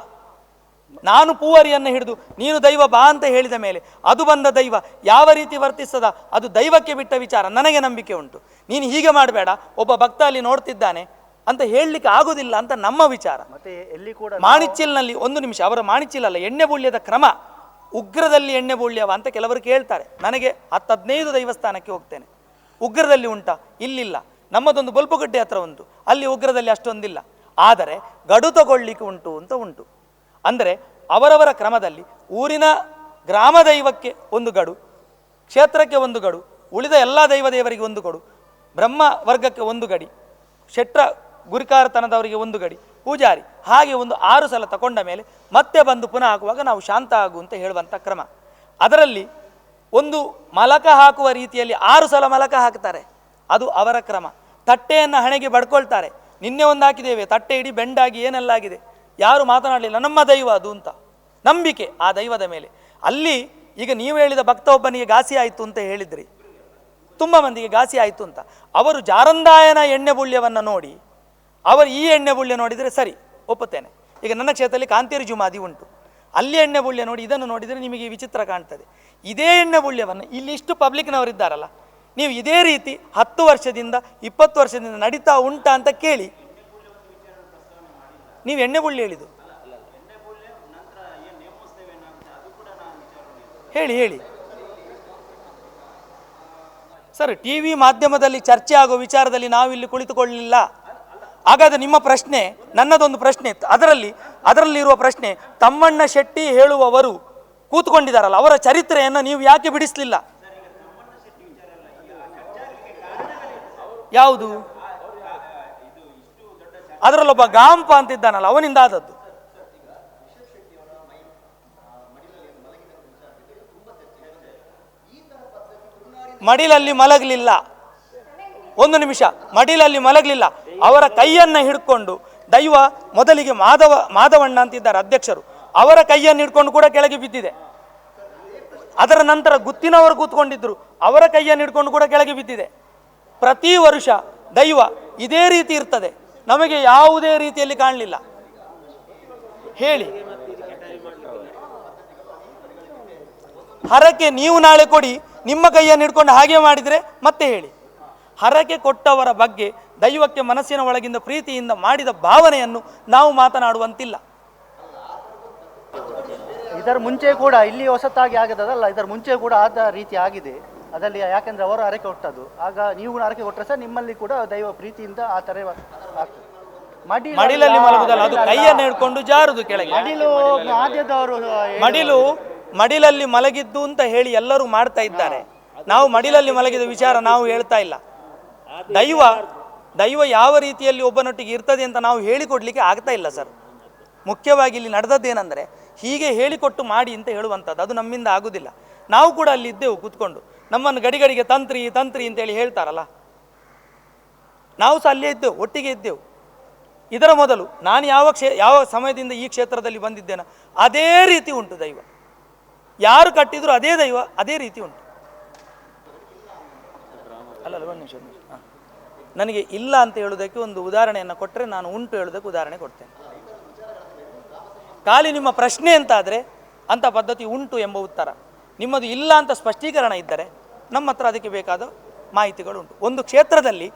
ನಾನು ಪೂವರಿಯನ್ನು ಹಿಡಿದು ನೀನು ದೈವ ಬಾ ಅಂತ ಹೇಳಿದ ಮೇಲೆ ಅದು ಬಂದ ದೈವ ಯಾವ ರೀತಿ ವರ್ತಿಸ್ತದ ಅದು ದೈವಕ್ಕೆ ಬಿಟ್ಟ ವಿಚಾರ. ನನಗೆ ನಂಬಿಕೆ ಉಂಟು, ನೀನು ಹೀಗೆ ಮಾಡಬೇಡ, ಒಬ್ಬ ಭಕ್ತ ಅಲ್ಲಿ ನೋಡ್ತಿದ್ದಾನೆ ಅಂತ ಹೇಳಲಿಕ್ಕೆ ಆಗೋದಿಲ್ಲ ಅಂತ ನಮ್ಮ ವಿಚಾರ. ಮತ್ತೆ ಎಲ್ಲಿ ಕೂಡ ಮಾಣಿಚ್ಚಿಲ್ನಲ್ಲಿ ಒಂದು ನಿಮಿಷ, ಅವರ ಮಾಣಿಚ್ಚಿಲ್ ಅಲ್ಲ, ಎಣ್ಣೆ ಬುಳ್ಯದ ಕ್ರಮ ಉಗ್ರದಲ್ಲಿ ಎಣ್ಣೆ ಬುಳ್ಯವ ಅಂತ ಕೆಲವರು ಕೇಳ್ತಾರೆ. ನನಗೆ 10-15 ದೈವಸ್ಥಾನಕ್ಕೆ ಹೋಗ್ತೇನೆ, ಉಗ್ರದಲ್ಲಿ ಉಂಟಾ? ಇಲ್ಲಿಲ್ಲ. ನಮ್ಮದೊಂದು ಬಲ್ಪುಗಡ್ಡೆ ಹತ್ರ ಉಂಟು, ಅಲ್ಲಿ ಉಗ್ರದಲ್ಲಿ ಅಷ್ಟೊಂದಿಲ್ಲ. ಆದರೆ ಗಡು ತಗೊಳ್ಳಿಕ್ಕೆ ಉಂಟು ಅಂತ ಉಂಟು. ಅಂದರೆ ಅವರವರ ಕ್ರಮದಲ್ಲಿ ಊರಿನ ಗ್ರಾಮ ದೈವಕ್ಕೆ ಒಂದು ಗಡು, ಕ್ಷೇತ್ರಕ್ಕೆ ಒಂದು ಗಡು, ಉಳಿದ ಎಲ್ಲ ದೇವರಿಗೆ ಒಂದು ಗಡು, ಬ್ರಹ್ಮ ವರ್ಗಕ್ಕೆ ಒಂದು ಗಡಿ, ಶೆಟ್ರ ಗುರಿಕಾರತನದವರಿಗೆ ಒಂದು ಗಡಿ, ಪೂಜಾರಿ, ಹಾಗೆ ಒಂದು 6 ಸಲ ತಗೊಂಡ ಮೇಲೆ ಮತ್ತೆ ಬಂದು ಪುನಃ ಹಾಕುವಾಗ ನಾವು ಶಾಂತ ಆಗು ಅಂತ ಹೇಳುವಂಥ ಕ್ರಮ. ಅದರಲ್ಲಿ ಒಂದು ಮಲಕ ಹಾಕುವ ರೀತಿಯಲ್ಲಿ 6 ಸಲ ಮಲಕ ಹಾಕ್ತಾರೆ, ಅದು ಅವರ ಕ್ರಮ. ತಟ್ಟೆಯನ್ನು ಹಣೆಗೆ ಬಡ್ಕೊಳ್ತಾರೆ. ನಿನ್ನೆ ಒಂದು ಹಾಕಿದ್ದೇವೆ, ತಟ್ಟೆ ಇಡೀ ಬೆಂಡಾಗಿ ಏನೆಲ್ಲ ಆಗಿದೆ, ಯಾರು ಮಾತನಾಡಲಿಲ್ಲ, ನಮ್ಮ ದೈವ ಅದು ಅಂತ ನಂಬಿಕೆ ಆ ದೈವದ ಮೇಲೆ. ಅಲ್ಲಿ ಈಗ ನೀವು ಹೇಳಿದ ಭಕ್ತ ಒಬ್ಬನಿಗೆ ಘಾಸಿ ಆಯಿತು ಅಂತ ಹೇಳಿದ್ರಿ, ತುಂಬ ಮಂದಿಗೆ ಘಾಸಿ ಆಯಿತು ಅಂತ. ಅವರು ಜಾರಂದಾಯನ ಎಣ್ಣೆ ಬುಳ್ಯವನ್ನು ನೋಡಿ ಅವರು ಈ ಎಣ್ಣೆ ಬುಳ್ಯ ನೋಡಿದರೆ ಸರಿ ಒಪ್ಪುತ್ತೇನೆ. ಈಗ ನನ್ನ ಕ್ಷೇತ್ರದಲ್ಲಿ ಕಾಂತೇರಿ ಜುಮಾದಿ ಉಂಟು, ಅಲ್ಲಿ ಎಣ್ಣೆ ಬುಳ್ಯ ನೋಡಿ ಇದನ್ನು ನೋಡಿದರೆ ನಿಮಗೆ ವಿಚಿತ್ರ ಕಾಣ್ತದೆ. ಇದೇ ಎಣ್ಣೆ ಬುಳ್ಯವನ್ನು ಇಲ್ಲಿ ಇಷ್ಟು ಪಬ್ಲಿಕ್ನವರಿದ್ದಾರಲ್ಲ, ನೀವು ಇದೇ ರೀತಿ 10 ವರ್ಷದಿಂದ 20 ವರ್ಷದಿಂದ ನಡೀತಾ ಉಂಟಾ ಅಂತ ಕೇಳಿ. ನೀವು ಎಣ್ಣೆ ಬುಳ್ಳಿ ಹೇಳಿದ್ದು ಹೇಳಿ ಹೇಳಿ ಸರ್. ಟಿ ವಿ ಮಾಧ್ಯಮದಲ್ಲಿ ಚರ್ಚೆ ಆಗೋ ವಿಚಾರದಲ್ಲಿ ನಾವಿಲ್ಲಿ ಕುಳಿತುಕೊಳ್ಳಲಿಲ್ಲ. ಹಾಗಾದರೆ ನಿಮ್ಮ ಪ್ರಶ್ನೆ, ನನ್ನದೊಂದು ಪ್ರಶ್ನೆ ಇತ್ತು, ಅದರಲ್ಲಿರುವ ಪ್ರಶ್ನೆ, ತಮ್ಮಣ್ಣ ಶೆಟ್ಟಿ ಹೇಳುವವರು ಕೂತ್ಕೊಂಡಿದ್ದಾರಲ್ಲ ಅವರ ಚರಿತ್ರೆಯನ್ನು ನೀವು ಯಾಕೆ ಬಿಡಿಸಲಿಲ್ಲ? ಯಾವುದು? ಅದರಲ್ಲೊಬ್ಬ ಗಾಂಪ ಅಂತಿದ್ದಾನಲ್ಲ ಅವನಿಂದ ಆದದ್ದು. ಮಡಿಲಲ್ಲಿ ಮಲಗಲಿಲ್ಲ, ಒಂದು ನಿಮಿಷ, ಮಡಿಲಲ್ಲಿ ಮಲಗಲಿಲ್ಲ. ಅವರ ಕೈಯನ್ನು ಹಿಡ್ಕೊಂಡು ದೈವ ಮೊದಲಿಗೆ ಮಾಧವಣ್ಣ ಅಂತಿದ್ದಾರೆ ಅಧ್ಯಕ್ಷರು, ಅವರ ಕೈಯನ್ನು ಹಿಡ್ಕೊಂಡು ಕೂಡ ಕೆಳಗೆ ಬಿದ್ದಿದೆ. ಅದರ ನಂತರ ಗುತ್ತಿನವರು ಕೂತ್ಕೊಂಡಿದ್ರು, ಅವರ ಕೈಯನ್ನು ಹಿಡ್ಕೊಂಡು ಕೂಡ ಕೆಳಗೆ ಬಿದ್ದಿದೆ. ಪ್ರತಿ ವರ್ಷ ದೈವ ಇದೇ ರೀತಿ ಇರ್ತದೆ, ನಮಗೆ ಯಾವುದೇ ರೀತಿಯಲ್ಲಿ ಕಾಣಲಿಲ್ಲ. ಹೇಳಿ, ಹರಕೆ ನೀವು ನಾಳೆ ಕೊಡಿ, ನಿಮ್ಮ ಕೈಯನ್ನು ಹಿಡ್ಕೊಂಡು ಹಾಗೆ ಮಾಡಿದರೆ ಮತ್ತೆ ಹೇಳಿ. ಹರಕೆ ಕೊಟ್ಟವರ ಬಗ್ಗೆ ದೈವಕ್ಕೆ ಮನಸ್ಸಿನ ಒಳಗಿಂದ ಪ್ರೀತಿಯಿಂದ ಮಾಡಿದ ಭಾವನೆಯನ್ನು ನಾವು ಮಾತನಾಡುವಂತಿಲ್ಲ. ಇದರ ಮುಂಚೆ ಕೂಡ ಇಲ್ಲಿ ಹೊಸತಾಗಿ ಆಗದಲ್ಲ, ಇದರ ಮುಂಚೆ ಕೂಡ ಆದ ರೀತಿ ಆಗಿದೆ ಅದರಲ್ಲಿ. ಯಾಕೆಂದ್ರೆ ಅವರು ಹರಕೆ ಕೊಟ್ಟದ್ದು, ಆಗ ನೀವು ಹರಕೆ ಕೊಟ್ಟರೆ ಸಹ ನಿಮ್ಮಲ್ಲಿ ಕೂಡ ದೈವ ಪ್ರೀತಿಯಿಂದ ಆ ಥರ ಆಗ್ತದೆ. ಮಡಿಲಲ್ಲಿ ಮಲಗುದಲ್ಲ, ಅದು ಕೈಯನ್ನು ಹಿಡ್ಕೊಂಡು ಜಾರುದು ಕೆಳಗೆ. ಮಡಿಲು ಆದ್ಯದವರು ಮಡಿಲಲ್ಲಿ ಮಲಗಿದ್ದು ಅಂತ ಹೇಳಿ ಎಲ್ಲರೂ ಮಾಡ್ತಾ ಇದ್ದಾರೆ. ನಾವು ಮಡಿಲಲ್ಲಿ ಮಲಗಿದ ವಿಚಾರ ನಾವು ಹೇಳ್ತಾ ಇಲ್ಲ. ದೈವ ಯಾವ ರೀತಿಯಲ್ಲಿ ಒಬ್ಬನೊಟ್ಟಿಗೆ ಇರ್ತದೆ ಅಂತ ನಾವು ಹೇಳಿಕೊಡ್ಲಿಕ್ಕೆ ಆಗ್ತಾ ಇಲ್ಲ ಸರ್. ಮುಖ್ಯವಾಗಿ ಇಲ್ಲಿ ನಡೆದದ್ದೇನೆಂದರೆ ಹೀಗೆ ಹೇಳಿಕೊಟ್ಟು ಮಾಡಿ ಅಂತ ಹೇಳುವಂಥದ್ದು, ಅದು ನಮ್ಮಿಂದ ಆಗುವುದಿಲ್ಲ. ನಾವು ಕೂಡ ಅಲ್ಲಿ ಇದ್ದೆವು ಕೂತ್ಕೊಂಡು, ನಮ್ಮನ್ನು ಗಡಿಗಡಿಗೆ ತಂತ್ರಿ ತಂತ್ರಿ ಅಂತೇಳಿ ಹೇಳ್ತಾರಲ್ಲ, ನಾವು ಸಹ ಅಲ್ಲೇ ಇದ್ದೆವು, ಒಟ್ಟಿಗೆ ಇದ್ದೆವು. ಇದರ ಮೊದಲು ನಾನು ಯಾವ ಸಮಯದಿಂದ ಈ ಕ್ಷೇತ್ರದಲ್ಲಿ ಬಂದಿದ್ದೇನೋ ಅದೇ ರೀತಿ ಉಂಟು ದೈವ. ಯಾರು ಕಟ್ಟಿದ್ರು ಅದೇ ದೈವ ಅದೇ ರೀತಿ ಉಂಟು. ಅಲ್ಲಲ್ಲ, ಒಂದು ನಿಮಿಷ. ನನಗೆ ಇಲ್ಲ ಅಂತ ಹೇಳೋದಕ್ಕೆ ಒಂದು ಉದಾಹರಣೆಯನ್ನು ಕೊಟ್ಟರೆ ನಾನು ಉಂಟು ಹೇಳೋದಕ್ಕೆ ಉದಾಹರಣೆ ಕೊಡ್ತೇನೆ. ಖಾಲಿ ನಿಮ್ಮ ಪ್ರಶ್ನೆ ಅಂತಾದರೆ ಅಂಥ ಪದ್ಧತಿ ಉಂಟು ಎಂಬ ಉತ್ತರ, ನಿಮ್ಮದು ಇಲ್ಲ ಅಂತ ಸ್ಪಷ್ಟೀಕರಣ ಇದ್ದರೆ ನಮ್ಮ ಹತ್ರ ಅದಕ್ಕೆ ಬೇಕಾದ ಮಾಹಿತಿಗಳು ಉಂಟು. ಒಂದು ಕ್ಷೇತ್ರದಲ್ಲಿ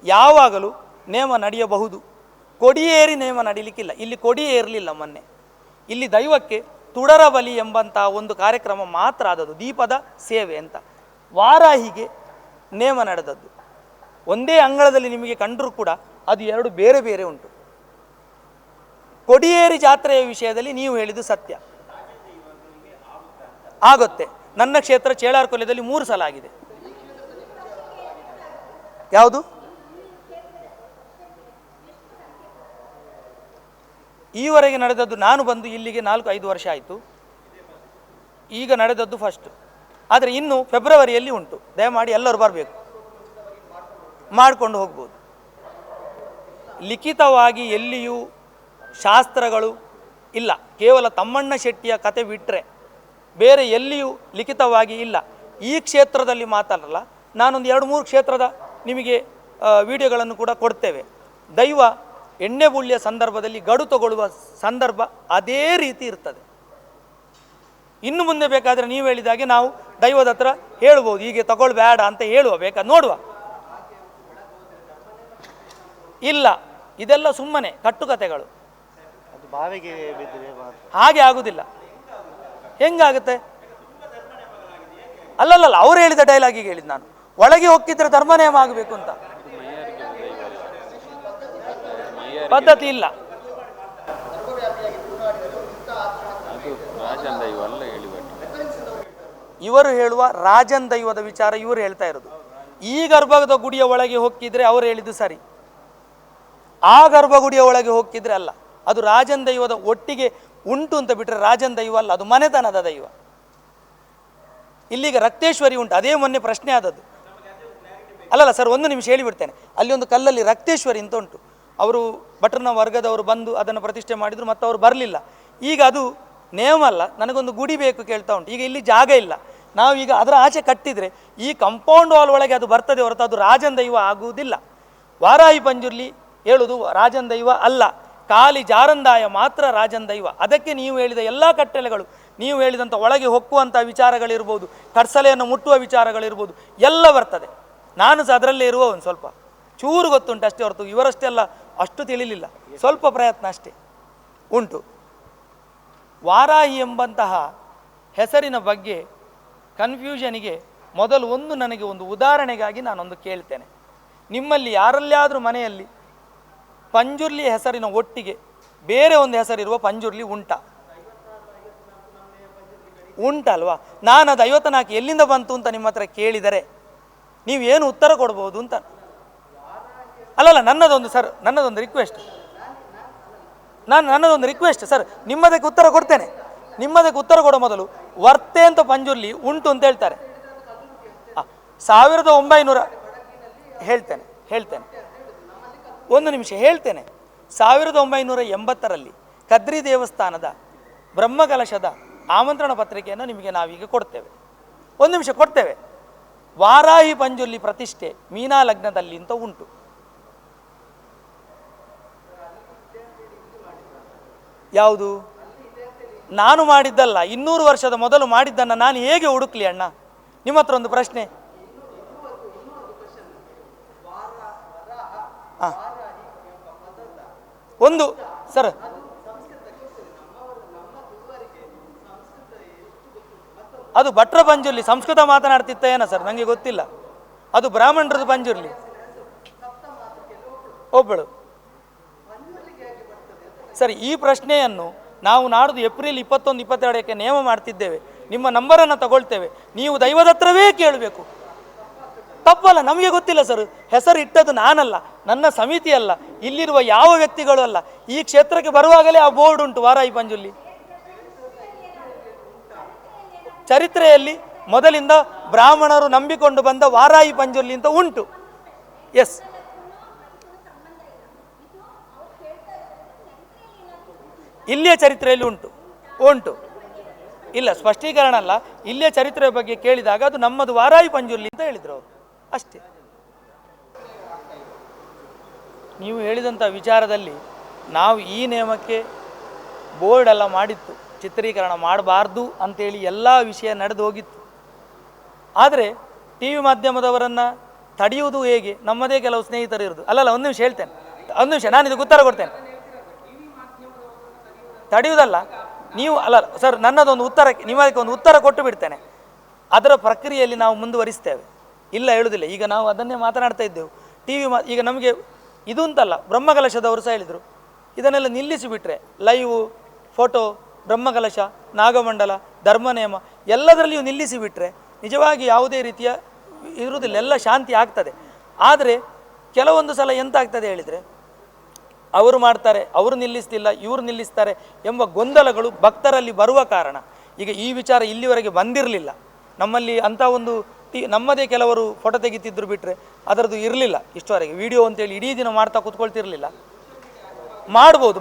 ಯಾವಾಗಲೂ ನೇಮ ನಡೆಯಬಹುದು, ಕೊಡಿಯೇರಿ ನೇಮ ನಡೀಲಿಕ್ಕಿಲ್ಲ. ಇಲ್ಲಿ ಕೊಡಿಯೇ ಇರಲಿಲ್ಲ ಮೊನ್ನೆ. ಇಲ್ಲಿ ದೈವಕ್ಕೆ ತುಡರ ಬಲಿ ಎಂಬಂಥ ಒಂದು ಕಾರ್ಯಕ್ರಮ ಮಾತ್ರ ಆದದ್ದು, ದೀಪದ ಸೇವೆ ಅಂತ. ವಾರಾಹಿಗೆ ನೇಮ ನಡೆದದ್ದು ಒಂದೇ ಅಂಗಳದಲ್ಲಿ ನಿಮಗೆ ಕಂಡರೂ ಕೂಡ ಅದು ಎರಡು ಬೇರೆ ಬೇರೆ ಉಂಟು. ಕೊಡಿಯೇರಿ ಜಾತ್ರೆಯ ವಿಷಯದಲ್ಲಿ ನೀವು ಹೇಳಿದ್ದು ಸತ್ಯ, ಆಗುತ್ತೆ. ನನ್ನ ಕ್ಷೇತ್ರ ಚೇಳಾರ್ಕೊಲೆಯಲ್ಲಿ 3 ಸಲ ಆಗಿದೆ. ಯಾವುದು? ಈವರೆಗೆ ನಡೆದದ್ದು, ನಾನು ಬಂದು ಇಲ್ಲಿಗೆ 4-5 ವರ್ಷ ಆಯಿತು, ಈಗ ನಡೆದದ್ದು ಫಸ್ಟ್. ಆದರೆ ಇನ್ನು ಫೆಬ್ರವರಿಯಲ್ಲಿ ಉಂಟು, ದಯಮಾಡಿ ಎಲ್ಲರೂ ಬರಬೇಕು, ಮಾಡಿಕೊಂಡು ಹೋಗ್ಬೋದು. ಲಿಖಿತವಾಗಿ ಎಲ್ಲಿಯೂ ಶಾಸ್ತ್ರಗಳು ಇಲ್ಲ, ಕೇವಲ ತಮ್ಮಣ್ಣ ಶೆಟ್ಟಿಯ ಕತೆ ಬಿಟ್ಟರೆ ಬೇರೆ ಎಲ್ಲಿಯೂ ಲಿಖಿತವಾಗಿ ಇಲ್ಲ. ಈ ಕ್ಷೇತ್ರದಲ್ಲಿ ಮಾತಾಡಲ್ಲ, ನಾನೊಂದು 2-3 ಕ್ಷೇತ್ರದ ನಿಮಗೆ ವಿಡಿಯೋಗಳನ್ನು ಕೂಡ ಕೊಡ್ತೇವೆ. ದೈವ ಎಣ್ಣೆ ಬುಳ್ಳಿಯ ಸಂದರ್ಭದಲ್ಲಿ ಗಡು ತಗೊಳ್ಳುವ ಸಂದರ್ಭ ಅದೇ ರೀತಿ ಇರ್ತದೆ. ಇನ್ನು ಮುಂದೆ ಬೇಕಾದರೆ ನೀವು ಹೇಳಿದಾಗೆ ನಾವು ದೈವದ ಹತ್ರ ಹೇಳ್ಬೋದು, ಹೀಗೆ ತಗೊಳ್ಬೇಡ ಅಂತ ಹೇಳುವ, ಬೇಕಾದ ನೋಡುವ. ಇಲ್ಲ, ಇದೆಲ್ಲ ಸುಮ್ಮನೆ ಕಟ್ಟುಕತೆಗಳು, ಬಾವಿಗೆ ಹಾಗೆ ಆಗುದಿಲ್ಲ. ಹೆಂಗಾಗುತ್ತೆ? ಅಲ್ಲಲ್ಲ, ಅವ್ರು ಹೇಳಿದ ಡೈಲಾಗಿಗೆ ಹೇಳಿದ್ದು ನಾನು, ಒಳಗೆ ಹೋಗ್ತಿದ್ರೆ ಧರ್ಮನೇಮ ಆಗಬೇಕು ಅಂತ ಪದ್ಧತಿ ಇಲ್ಲ. ಇವರು ಹೇಳುವ ರಾಜನ್ ದೈವದ ವಿಚಾರ ಇವರು ಹೇಳ್ತಾ ಇರೋದು. ಈ ಗರ್ಭದ ಗುಡಿಯ ಒಳಗೆ ಹೋಗಿದ್ರೆ ಅವರು ಹೇಳಿದ್ದು ಸರಿ, ಆ ಗರ್ಭಗುಡಿಯ ಒಳಗೆ ಹೋಗಿದ್ರೆ ಅಲ್ಲ. ಅದು ರಾಜನ್ ದೈವದ ಒಟ್ಟಿಗೆ ಉಂಟು ಅಂತ ಬಿಟ್ಟರೆ ರಾಜನ್ ದೈವ ಅಲ್ಲ, ಅದು ಮನೆತನದ ದೈವ. ಇಲ್ಲಿಗ ರಕ್ತೇಶ್ವರಿ ಉಂಟು, ಅದೇ ಮೊನ್ನೆ ಪ್ರಶ್ನೆ ಆದದ್ದು. ಅಲ್ಲಲ್ಲ ಸರ್, ಒಂದು ನಿಮಿಷ ಹೇಳಿಬಿಡ್ತೇನೆ. ಅಲ್ಲಿ ಒಂದು ಕಲ್ಲಲ್ಲಿ ರಕ್ತೇಶ್ವರಿ ಅಂತ ಉಂಟು. ಅವರು ಭಟ್ರನ ವರ್ಗದವರು ಬಂದು ಅದನ್ನು ಪ್ರತಿಷ್ಠೆ ಮಾಡಿದರು, ಮತ್ತು ಅವರು ಬರಲಿಲ್ಲ. ಈಗ ಅದು ನೇಮ ಅಲ್ಲ, ನನಗೊಂದು ಗುಡಿ ಬೇಕು ಕೇಳ್ತಾ ಉಂಟು. ಈಗ ಇಲ್ಲಿ ಜಾಗ ಇಲ್ಲ, ನಾವು ಈಗ ಅದರ ಆಚೆ ಕಟ್ಟಿದರೆ ಈ ಕಂಪೌಂಡ್ ವಾಲ್ ಒಳಗೆ ಅದು ಬರ್ತದೆ ಹೊರತು ಅದು ರಾಜನ್ ದೈವ ಆಗುವುದಿಲ್ಲ. ವಾರಾಹಿ ಪಂಜುರ್ಲಿ ಹೇಳುವುದು ರಾಜನ್ ದೈವ ಅಲ್ಲ, ಖಾಲಿ ಜಾರಂದಾಯ ಮಾತ್ರ ರಾಜನ್ ದೈವ. ಅದಕ್ಕೆ ನೀವು ಹೇಳಿದ ಎಲ್ಲ ಕಟ್ಟಳೆಗಳು, ನೀವು ಹೇಳಿದಂಥ ಒಳಗೆ ಹೊಕ್ಕುವಂಥ ವಿಚಾರಗಳಿರ್ಬೋದು, ಕಡ್ಸಲೆಯನ್ನು ಮುಟ್ಟುವ ವಿಚಾರಗಳಿರ್ಬೋದು, ಎಲ್ಲ ಬರ್ತದೆ. ನಾನು ಸಹ ಅದರಲ್ಲೇ ಇರುವ ಒಂದು ಸ್ವಲ್ಪ ಚೂರು ಗೊತ್ತುಂಟು ಅಷ್ಟೇ ಹೊರತು ಇವರಷ್ಟೆಲ್ಲ ಅಷ್ಟು ತಿಳಿಲಿಲ್ಲ, ಸ್ವಲ್ಪ ಪ್ರಯತ್ನ ಅಷ್ಟೇ ಉಂಟು. ವಾರಾಹಿ ಎಂಬಂತಹ ಹೆಸರಿನ ಬಗ್ಗೆ ಕನ್ಫ್ಯೂಷನಿಗೆ ಮೊದಲು ನನಗೆ ಒಂದು ಉದಾಹರಣೆಗಾಗಿ ನಾನೊಂದು ಕೇಳ್ತೇನೆ. ನಿಮ್ಮಲ್ಲಿ ಯಾರಲ್ಲಾದರೂ ಮನೆಯಲ್ಲಿ ಪಂಜುರ್ಲಿ ಹೆಸರಿನ ಒಟ್ಟಿಗೆ ಬೇರೆ ಒಂದು ಹೆಸರಿರುವ ಪಂಜುರ್ಲಿ ಉಂಟಲ್ವಾ? ನಾನು ಅದು 54 ಎಲ್ಲಿಂದ ಬಂತು ಅಂತ ನಿಮ್ಮ ಹತ್ರ ಕೇಳಿದರೆ ನೀವು ಏನು ಉತ್ತರ ಕೊಡ್ಬೋದು ಅಂತ. ಅಲ್ಲಲ್ಲ, ನನ್ನದೊಂದು ರಿಕ್ವೆಸ್ಟ್, ನನ್ನದೊಂದು ರಿಕ್ವೆಸ್ಟ್ ಸರ್, ನಿಮ್ಮದಕ್ಕೆ ಉತ್ತರ ಕೊಡ್ತೇನೆ. ನಿಮ್ಮದಕ್ಕೆ ಉತ್ತರ ಕೊಡೋ ಮೊದಲು ವರ್ತೆ ಅಂತ ಪಂಜುರ್ಲಿ ಉಂಟು ಅಂತ ಹೇಳ್ತಾರೆ. 1900 ಹೇಳ್ತೇನೆ ಒಂದು ನಿಮಿಷ ಹೇಳ್ತೇನೆ. 1980ರಲ್ಲಿ ಕದ್ರಿ ದೇವಸ್ಥಾನದ ಬ್ರಹ್ಮಕಲಶದ ಆಮಂತ್ರಣ ಪತ್ರಿಕೆಯನ್ನು ನಿಮಗೆ ನಾವೀಗ ಕೊಡ್ತೇವೆ. ಒಂದು ನಿಮಿಷ ಕೊಡ್ತೇವೆ. ವಾರಾಹಿ ಪಂಜುರ್ಲಿ ಪ್ರತಿಷ್ಠೆ ಮೀನಾ ಲಗ್ನದಲ್ಲಿ ಅಂತ ಉಂಟು. ಯಾವುದು? ನಾನು ಮಾಡಿದ್ದಲ್ಲ, 200 ವರ್ಷದ ಮೊದಲು ಮಾಡಿದ್ದನ್ನು ನಾನು ಹೇಗೆ ಹುಡುಕ್ಲಿ ಅಣ್ಣ? ನಿಮ್ಮ ಹತ್ರ ಒಂದು ಪ್ರಶ್ನೆ. ಒಂದು ಸರ್, ಅದು ಭಟ್ರ ಪಂಜುರ್ಲಿ ಸಂಸ್ಕೃತ ಮಾತನಾಡ್ತಿತ್ತ ಏನ ಸರ್? ನನಗೆ ಗೊತ್ತಿಲ್ಲ. ಅದು ಬ್ರಾಹ್ಮಣರದ್ದು ಪಂಜುರ್ಲಿ ಒಬ್ಬಳು. ಸರಿ, ಈ ಪ್ರಶ್ನೆಯನ್ನು ನಾವು ನಾಡ್ದು ಏಪ್ರಿಲ್ 21, 22ಕ್ಕೆ ನೇಮ ಮಾಡ್ತಿದ್ದೇವೆ. ನಿಮ್ಮ ನಂಬರನ್ನು ತಗೊಳ್ತೇವೆ, ನೀವು ದೈವದ ಹತ್ರವೇ ಕೇಳಬೇಕು. ತಪ್ಪಲ್ಲ, ನಮಗೆ ಗೊತ್ತಿಲ್ಲ ಸರ್. ಹೆಸರು ಇಟ್ಟದ್ದು ನಾನಲ್ಲ, ನನ್ನ ಸಮಿತಿ ಅಲ್ಲ, ಇಲ್ಲಿರುವ ಯಾವ ವ್ಯಕ್ತಿಗಳು ಅಲ್ಲ. ಈ ಕ್ಷೇತ್ರಕ್ಕೆ ಬರುವಾಗಲೇ ಆ ಬೋರ್ಡ್ ಉಂಟು, ವಾರಾಹಿ ಪಂಜುರ್ಲಿ. ಚರಿತ್ರೆಯಲ್ಲಿ ಮೊದಲಿಂದ ಬ್ರಾಹ್ಮಣರು ನಂಬಿಕೊಂಡು ಬಂದ ವಾರಾಹಿ ಪಂಜುರ್ಲಿ ಅಂತ ಉಂಟು. ಎಸ್, ಇಲ್ಲಿಯ ಚರಿತ್ರೆಯಲ್ಲಿ ಉಂಟು. ಇಲ್ಲ, ಸ್ಪಷ್ಟೀಕರಣ ಅಲ್ಲ, ಇಲ್ಲಿಯ ಚರಿತ್ರೆಯ ಬಗ್ಗೆ ಕೇಳಿದಾಗ ಅದು ನಮ್ಮದು ವಾರಾಹಿ ಪಂಜುರ್ಲಿ ಅಂತ ಹೇಳಿದರು ಅವರು, ಅಷ್ಟೇ. ನೀವು ಹೇಳಿದಂಥ ವಿಚಾರದಲ್ಲಿ ನಾವು ಈ ನೇಮಕ್ಕೆ ಬೋರ್ಡ್ ಎಲ್ಲ ಮಾಡಿತ್ತು, ಚಿತ್ರೀಕರಣ ಮಾಡಬಾರ್ದು ಅಂತೇಳಿ ಎಲ್ಲ ವಿಷಯ ನಡೆದು ಹೋಗಿತ್ತು. ಆದರೆ ಟಿ ವಿ ಮಾಧ್ಯಮದವರನ್ನು ತಡೆಯುವುದು ಹೇಗೆ? ನಮ್ಮದೇ ಕೆಲವು ಸ್ನೇಹಿತರು ಇರೋದು. ಅಲ್ಲಲ್ಲ, ಒಂದು ನಿಮಿಷ ಹೇಳ್ತೇನೆ, ಒಂದು ನಿಮಿಷ, ನಾನು ಇದಕ್ಕೆ ಉತ್ತರ ಕೊಡ್ತೇನೆ. ತಡೆಯುವುದಲ್ಲ ನೀವು, ಅಲ್ಲ ಸರ್, ನನ್ನದೊಂದು ಉತ್ತರಕ್ಕೆ ನಿಮ್ಮದಕ್ಕೆ ಒಂದು ಉತ್ತರ ಕೊಟ್ಟು ಬಿಡ್ತೇನೆ. ಅದರ ಪ್ರಕ್ರಿಯೆಯಲ್ಲಿ ನಾವು ಮುಂದುವರಿಸ್ತೇವೆ, ಇಲ್ಲ ಹೇಳುವುದಿಲ್ಲ. ಈಗ ನಾವು ಅದನ್ನೇ ಮಾತನಾಡ್ತಾ ಇದ್ದೆವು. ಈಗ ನಮಗೆ ಇದು ಅಂತಲ್ಲ, ಬ್ರಹ್ಮಕಲಶದವರು ಸಹ ಹೇಳಿದರು, ಇದನ್ನೆಲ್ಲ ನಿಲ್ಲಿಸಿಬಿಟ್ರೆ ಲೈವ್, ಫೋಟೋ, ಬ್ರಹ್ಮಕಲಶ, ನಾಗಮಂಡಲ, ಧರ್ಮನೇಮ ಎಲ್ಲದರಲ್ಲಿಯೂ ನಿಲ್ಲಿಸಿಬಿಟ್ರೆ ನಿಜವಾಗಿ ಯಾವುದೇ ರೀತಿಯ ಇರುವುದಿಲ್ಲ, ಎಲ್ಲ ಶಾಂತಿ ಆಗ್ತದೆ. ಆದರೆ ಕೆಲವೊಂದು ಸಲ ಎಂತ ಆಗ್ತದೆ ಹೇಳಿದರೆ, ಅವರು ಮಾಡ್ತಾರೆ, ಅವರು ನಿಲ್ಲಿಸ್ತಿಲ್ಲ, ಇವರು ನಿಲ್ಲಿಸ್ತಾರೆ ಎಂಬ ಗೊಂದಲಗಳು ಭಕ್ತರಲ್ಲಿ ಬರುವ ಕಾರಣ ಈಗ ಈ ವಿಚಾರ ಇಲ್ಲಿವರೆಗೆ ಬಂದಿರಲಿಲ್ಲ. ನಮ್ಮಲ್ಲಿ ಅಂಥ ಒಂದು ನಮ್ಮದೇ ಕೆಲವರು ಫೋಟೋ ತೆಗಿತಿದ್ರು ಬಿಟ್ಟರೆ ಅದರದ್ದು ಇರಲಿಲ್ಲ ಇಷ್ಟವರೆಗೆ. ವಿಡಿಯೋ ಅಂತೇಳಿ ಇಡೀ ದಿನ ಮಾಡ್ತಾ ಕೂತ್ಕೊಳ್ತಿರಲಿಲ್ಲ. ಮಾಡ್ಬೋದು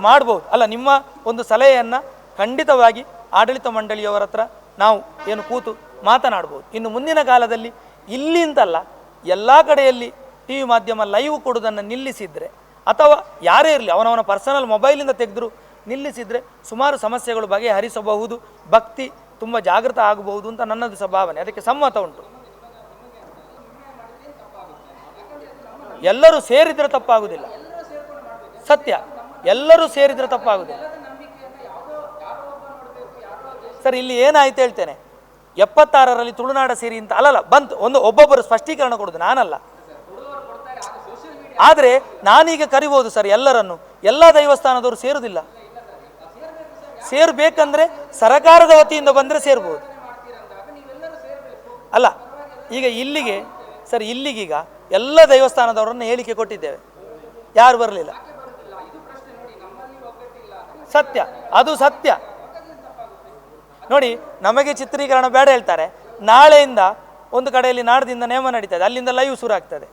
ಅಲ್ಲ, ನಿಮ್ಮ ಒಂದು ಸಲಹೆಯನ್ನು ಖಂಡಿತವಾಗಿ ಆಡಳಿತ ಮಂಡಳಿಯವರ ಹತ್ರ ನಾವು ಏನು ಕೂತು ಮಾತನಾಡ್ಬೋದು. ಇನ್ನು ಮುಂದಿನ ಕಾಲದಲ್ಲಿ ಇಲ್ಲಿ ಅಂತಲ್ಲ, ಎಲ್ಲ ಕಡೆಯಲ್ಲಿ ಟಿ ವಿ ಮಾಧ್ಯಮ ಲೈವ್ ಕೊಡೋದನ್ನು ನಿಲ್ಲಿಸಿದರೆ, ಅಥವಾ ಯಾರೇ ಇರಲಿ ಅವನವನ ಪರ್ಸನಲ್ ಮೊಬೈಲಿಂದ ತೆಗೆದ್ರು ನಿಲ್ಲಿಸಿದರೆ ಸುಮಾರು ಸಮಸ್ಯೆಗಳು ಬಗೆಹರಿಸಬಹುದು, ಭಕ್ತಿ ತುಂಬ ಜಾಗೃತ ಆಗಬಹುದು ಅಂತ ನನ್ನದು ಸಹ ಭಾವನೆ. ಅದಕ್ಕೆ ಸಮ್ಮತ ಉಂಟು. ಎಲ್ಲರೂ ಸೇರಿದರೆ ತಪ್ಪಾಗುವುದಿಲ್ಲ, ಸತ್ಯ, ಎಲ್ಲರೂ ಸೇರಿದರೆ ತಪ್ಪಾಗುವುದಿಲ್ಲ ಸರ್. ಇಲ್ಲಿ ಏನಾಯ್ತು ಹೇಳ್ತೇನೆ, 76ರಲ್ಲಿ ತುಳುನಾಡ ಸೇರಿ ಅಂತ ಅಲ್ಲಲ್ಲ ಬಂತು, ಒಬ್ಬೊಬ್ಬರು ಸ್ಪಷ್ಟೀಕರಣ ಕೊಡೋದು, ನಾನಲ್ಲ. ಆದರೆ ನಾನೀಗ ಕರಿಬೋದು ಸರ್ ಎಲ್ಲರನ್ನು, ಎಲ್ಲ ದೈವಸ್ಥಾನದವರು ಸೇರುವುದಿಲ್ಲ. ಸೇರಬೇಕಂದ್ರೆ ಸರಕಾರದ ವತಿಯಿಂದ ಬಂದರೆ ಸೇರ್ಬೋದು. ಅಲ್ಲ, ಈಗ ಇಲ್ಲಿಗೆ ಸರ್, ಇಲ್ಲಿಗೀಗ ಎಲ್ಲ ದೇವಸ್ಥಾನದವರನ್ನು ಹೇಳಿಕೆ ಕೊಟ್ಟಿದ್ದೇವೆ, ಯಾರು ಬರಲಿಲ್ಲ. ಸತ್ಯ, ಅದು ಸತ್ಯ. ನೋಡಿ, ನಮಗೆ ಚಿತ್ರೀಕರಣ ಬೇಡ ಹೇಳ್ತಾರೆ, ನಾಳೆಯಿಂದ ಒಂದು ಕಡೆಯಲ್ಲಿ ನಾಡದಿಂದ ನೇಮ ನಡೀತದೆ, ಅಲ್ಲಿಂದ ಲೈವ್ ಶುರು ಆಗ್ತದೆ.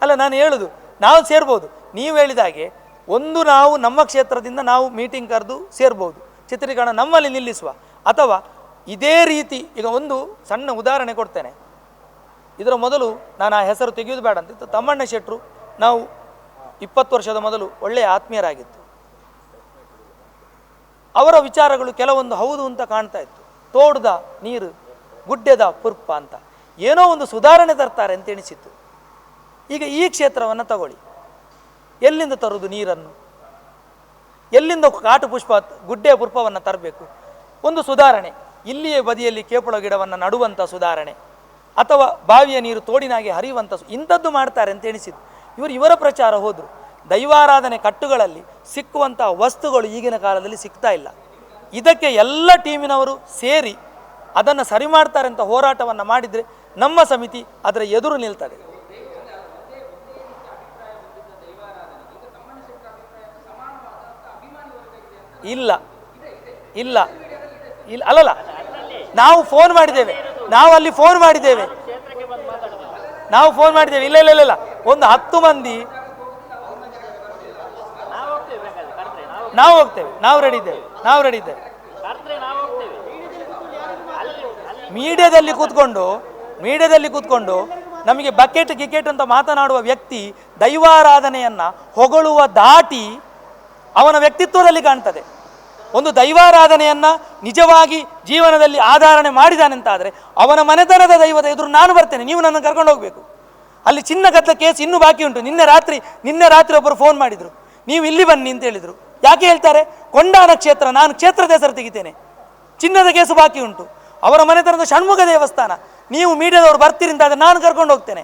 ಅಲ್ಲ, ನಾನು ಹೇಳುದು ನಾವು ಸೇರ್ಬೋದು. ನೀವು ಹೇಳಿದ ಹಾಗೆ ಒಂದು ನಾವು ನಮ್ಮ ಕ್ಷೇತ್ರದಿಂದ ನಾವು ಮೀಟಿಂಗ್ ಕರೆದು ಸೇರ್ಬೋದು, ಚಿತ್ರೀಕರಣ ನಮ್ಮಲ್ಲಿ ನಿಲ್ಲಿಸುವ, ಅಥವಾ ಇದೇ ರೀತಿ ಈಗ ಒಂದು ಸಣ್ಣ ಉದಾಹರಣೆ ಕೊಡ್ತೇನೆ. ಇದರ ಮೊದಲು ನಾನು ಆ ಹೆಸರು ತೆಗೆಯೋದು ಬೇಡ ಅಂತಿತ್ತು. ತಮ್ಮಣ್ಣ ಶೆಟ್ಟರು ನಾವು 20 ವರ್ಷದ ಮೊದಲು ಒಳ್ಳೆಯ ಆತ್ಮೀಯರಾಗಿತ್ತು. ಅವರ ವಿಚಾರಗಳು ಕೆಲವೊಂದು ಹೌದು ಅಂತ ಕಾಣ್ತಾ ಇತ್ತು. ತೋಡ್ದ ನೀರು ಗುಡ್ಡೆದ ಪುರ್ಪ ಅಂತ ಏನೋ ಒಂದು ಸುಧಾರಣೆ ತರ್ತಾರೆ ಅಂತ ಎಣಿಸಿತ್ತು. ಈಗ ಈ ಕ್ಷೇತ್ರವನ್ನು ತಗೊಳ್ಳಿ, ಎಲ್ಲಿಂದ ತರುವುದು ನೀರನ್ನು? ಎಲ್ಲಿಂದ ಕಾಟು ಪುಷ್ಪ ಗುಡ್ಡೆಯ ಪುಷ್ಪವನ್ನು ತರಬೇಕು? ಒಂದು ಸುಧಾರಣೆ, ಇಲ್ಲಿಯೇ ಬದಿಯಲ್ಲಿ ಕೇಪುಳ ಗಿಡವನ್ನು ನಡುವಂಥ ಸುಧಾರಣೆ, ಅಥವಾ ಬಾವಿಯ ನೀರು ತೋಡಿನಾಗೆ ಹರಿಯುವಂಥ ಇಂಥದ್ದು ಮಾಡ್ತಾರೆ ಅಂತ ಎಣಿಸಿದ್ದು. ಇವರ ಪ್ರಚಾರ ಹೋದರು. ದೈವಾರಾಧನೆ ಕಟ್ಟುಗಳಲ್ಲಿ ಸಿಕ್ಕುವಂಥ ವಸ್ತುಗಳು ಈಗಿನ ಕಾಲದಲ್ಲಿ ಸಿಗ್ತಾ ಇಲ್ಲ. ಇದಕ್ಕೆ ಎಲ್ಲ ಟೀಮಿನವರು ಸೇರಿ ಅದನ್ನು ಸರಿ ಮಾಡ್ತಾರೆ ಅಂತ ಹೋರಾಟವನ್ನು ಮಾಡಿದರೆ ನಮ್ಮ ಸಮಿತಿ ಅದರ ಎದುರು ನಿಲ್ತದೆ. ಇಲ್ಲ ಇಲ್ಲ ಇಲ್ಲ ಅಲ್ಲಲ್ಲ, ನಾವು ಫೋನ್ ಮಾಡಿದ್ದೇವೆ, ನಾವು ಅಲ್ಲಿ ಫೋನ್ ಮಾಡಿದ್ದೇವೆ, ನಾವು ಫೋನ್ ಮಾಡಿದ್ದೇವೆ. ಇಲ್ಲ ಇಲ್ಲ ಇಲ್ಲ ಇಲ್ಲ, ಒಂದು 10 ಮಂದಿ ನಾವು ಹೋಗ್ತೇವೆ, ನಾವು ರೆಡಿ ಇದ್ದೇವೆ, ನಾವು ರೆಡಿ ಇದ್ದೇವೆ. ಮೀಡಿಯಾದಲ್ಲಿ ಕೂತ್ಕೊಂಡು ನಮಗೆ ಬಕೆಟ್ ಗಿಕೆಟ್ ಅಂತ ಮಾತನಾಡುವ ವ್ಯಕ್ತಿ ದೈವಾರಾಧನೆಯನ್ನು ಹೊಗಳುವ ದಾಟಿ ಅವನ ವ್ಯಕ್ತಿತ್ವದಲ್ಲಿ ಕಾಣ್ತದೆ. ಒಂದು ದೈವಾರಾಧನೆಯನ್ನು ನಿಜವಾಗಿ ಜೀವನದಲ್ಲಿ ಆಧಾರಣೆ ಮಾಡಿದಾನೆಂತಾದರೆ ಅವನ ಮನೆತನದ ದೈವದ ಎದುರು ನಾನು ಬರ್ತೇನೆ, ನೀವು ನನ್ನ ಕರ್ಕೊಂಡು ಹೋಗಬೇಕು. ಅಲ್ಲಿ ಚಿನ್ನ ಕದ್ದ ಕೇಸ್ ಇನ್ನೂ ಬಾಕಿ ಉಂಟು. ನಿನ್ನೆ ರಾತ್ರಿ ಒಬ್ಬರು ಫೋನ್ ಮಾಡಿದರು, ನೀವು ಇಲ್ಲಿ ಬನ್ನಿ ಅಂತ ಹೇಳಿದರು. ಯಾಕೆ ಹೇಳ್ತಾರೆ? ಕೊಂಡಾನ ಕ್ಷೇತ್ರ, ನಾನು ಕ್ಷೇತ್ರದ ಹೆಸರು ತೆಗಿತೇನೆ, ಚಿನ್ನದ ಕೇಸು ಬಾಕಿ ಉಂಟು. ಅವರ ಮನೆತನದ ಷಣ್ಮುಖ ದೇವಸ್ಥಾನ, ನೀವು ಮೀಡಿಯಾದವರು ಬರ್ತೀರಿ ಅಂತಾದರೆ ನಾನು ಕರ್ಕೊಂಡು ಹೋಗ್ತೇನೆ.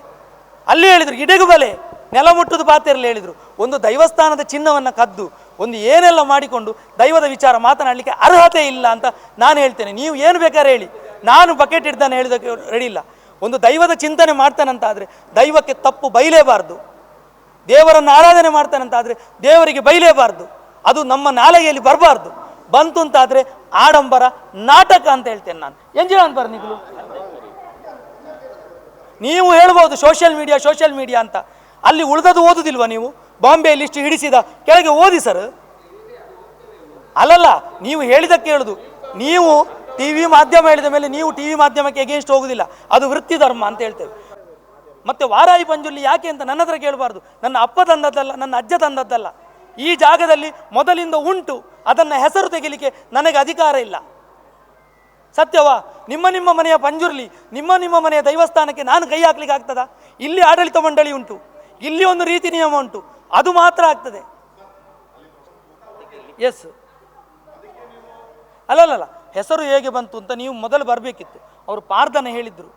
ಅಲ್ಲಿ ಹೇಳಿದರು ಇಡೆಗು ಬಲೆ, ನೆಲ ಮುಟ್ಟುದು ಪಾತ್ರೆಯಲ್ಲಿ ಹೇಳಿದರು. ಒಂದು ದೈವಸ್ಥಾನದ ಚಿನ್ನವನ್ನು ಕದ್ದು ಒಂದು ಏನೆಲ್ಲ ಮಾಡಿಕೊಂಡು ದೈವದ ವಿಚಾರ ಮಾತನಾಡಲಿಕ್ಕೆ ಅರ್ಹತೆ ಇಲ್ಲ ಅಂತ ನಾನು ಹೇಳ್ತೇನೆ. ನೀವು ಏನು ಬೇಕಾದ್ರೆ ಹೇಳಿ, ನಾನು ಬಕೆಟ್ ಹಿಡ್ದಾನೆ ಹೇಳಿದಕ್ಕೆ ರೆಡಿ ಇಲ್ಲ. ಒಂದು ದೈವದ ಚಿಂತನೆ ಮಾಡ್ತಾನಂತಾದರೆ ದೈವಕ್ಕೆ ತಪ್ಪು ಬೈಲೇಬಾರ್ದು, ದೇವರನ್ನು ಆರಾಧನೆ ಮಾಡ್ತಾನಂತಾದರೆ ದೇವರಿಗೆ ಬೈಲೇಬಾರ್ದು, ಅದು ನಮ್ಮ ನಾಲಿಗೆಯಲ್ಲಿ ಬರಬಾರ್ದು. ಬಂತು ಅಂತಾದರೆ ಆಡಂಬರ ನಾಟಕ ಅಂತ ಹೇಳ್ತೇನೆ ನಾನು. ಎಂಜಾಯ್ ಅನ್ಬಾರ ನಿಗಳು. ನೀವು ಹೇಳ್ಬೋದು ಸೋಷಿಯಲ್ ಮೀಡಿಯಾ ಅಂತ, ಅಲ್ಲಿ ಉಳಿದದು ಓದುದಿಲ್ವ ನೀವು? ಬಾಂಬೆ ಲಿಸ್ಟ್ ಹಿಡಿಸಿದ ಕೆಳಗೆ ಓದಿ ಸರ್. ಅಲ್ಲಲ್ಲ, ನೀವು ಹೇಳಿದಕ್ಕೆ ಹೇಳುದು. ನೀವು ಟಿವಿ ಮಾಧ್ಯಮ ಹೇಳಿದ ಮೇಲೆ ನೀವು ಟಿವಿ ಮಾಧ್ಯಮಕ್ಕೆ ಎಗೇನ್ಸ್ಟ್ ಹೋಗುದಿಲ್ಲ, ಅದು ವೃತ್ತಿ ಧರ್ಮ ಅಂತ ಹೇಳ್ತೇವೆ. ಮತ್ತೆ ವಾರಾಯಿ ಪಂಜುರ್ಲಿ ಯಾಕೆ ಅಂತ ನನ್ನ ಹತ್ರ ಕೇಳಬಾರ್ದು. ನನ್ನ ಅಪ್ಪ ತಂದದ್ದಲ್ಲ, ನನ್ನ ಅಜ್ಜ ತಂದದ್ದಲ್ಲ. ಈ ಜಾಗದಲ್ಲಿ ಮೊದಲಿಂದ ಉಂಟು, ಅದನ್ನು ಹೆಸರು ತೆಗಿಲಿಕ್ಕೆ ನನಗೆ ಅಧಿಕಾರ ಇಲ್ಲ. ಸತ್ಯವಾ? ನಿಮ್ಮ ಮನೆಯ ಪಂಜುರ್ಲಿ, ನಿಮ್ಮ ಮನೆಯ ದೈವಸ್ಥಾನಕ್ಕೆ ನಾನು ಕೈ ಹಾಕ್ಲಿಕ್ಕೆ ಆಗ್ತದಾ? ಇಲ್ಲಿ ಆಡಳಿತ ಮಂಡಳಿ ಉಂಟು, ಇಲ್ಲಿ ಒಂದು ರೀತಿ ನಿಯಮ ಉಂಟು, ಅದು ಮಾತ್ರ ಆಗ್ತದೆ. ಎಸ್ ಅಲ್ಲಲ್ಲ, ಹೆಸರು ಹೇಗೆ ಬಂತು ಅಂತ ನೀವು ಮೊದಲು ಬರಬೇಕಿತ್ತು. ಅವರು ಪಾರ್ಧನ ಹೇಳಿದ್ರು,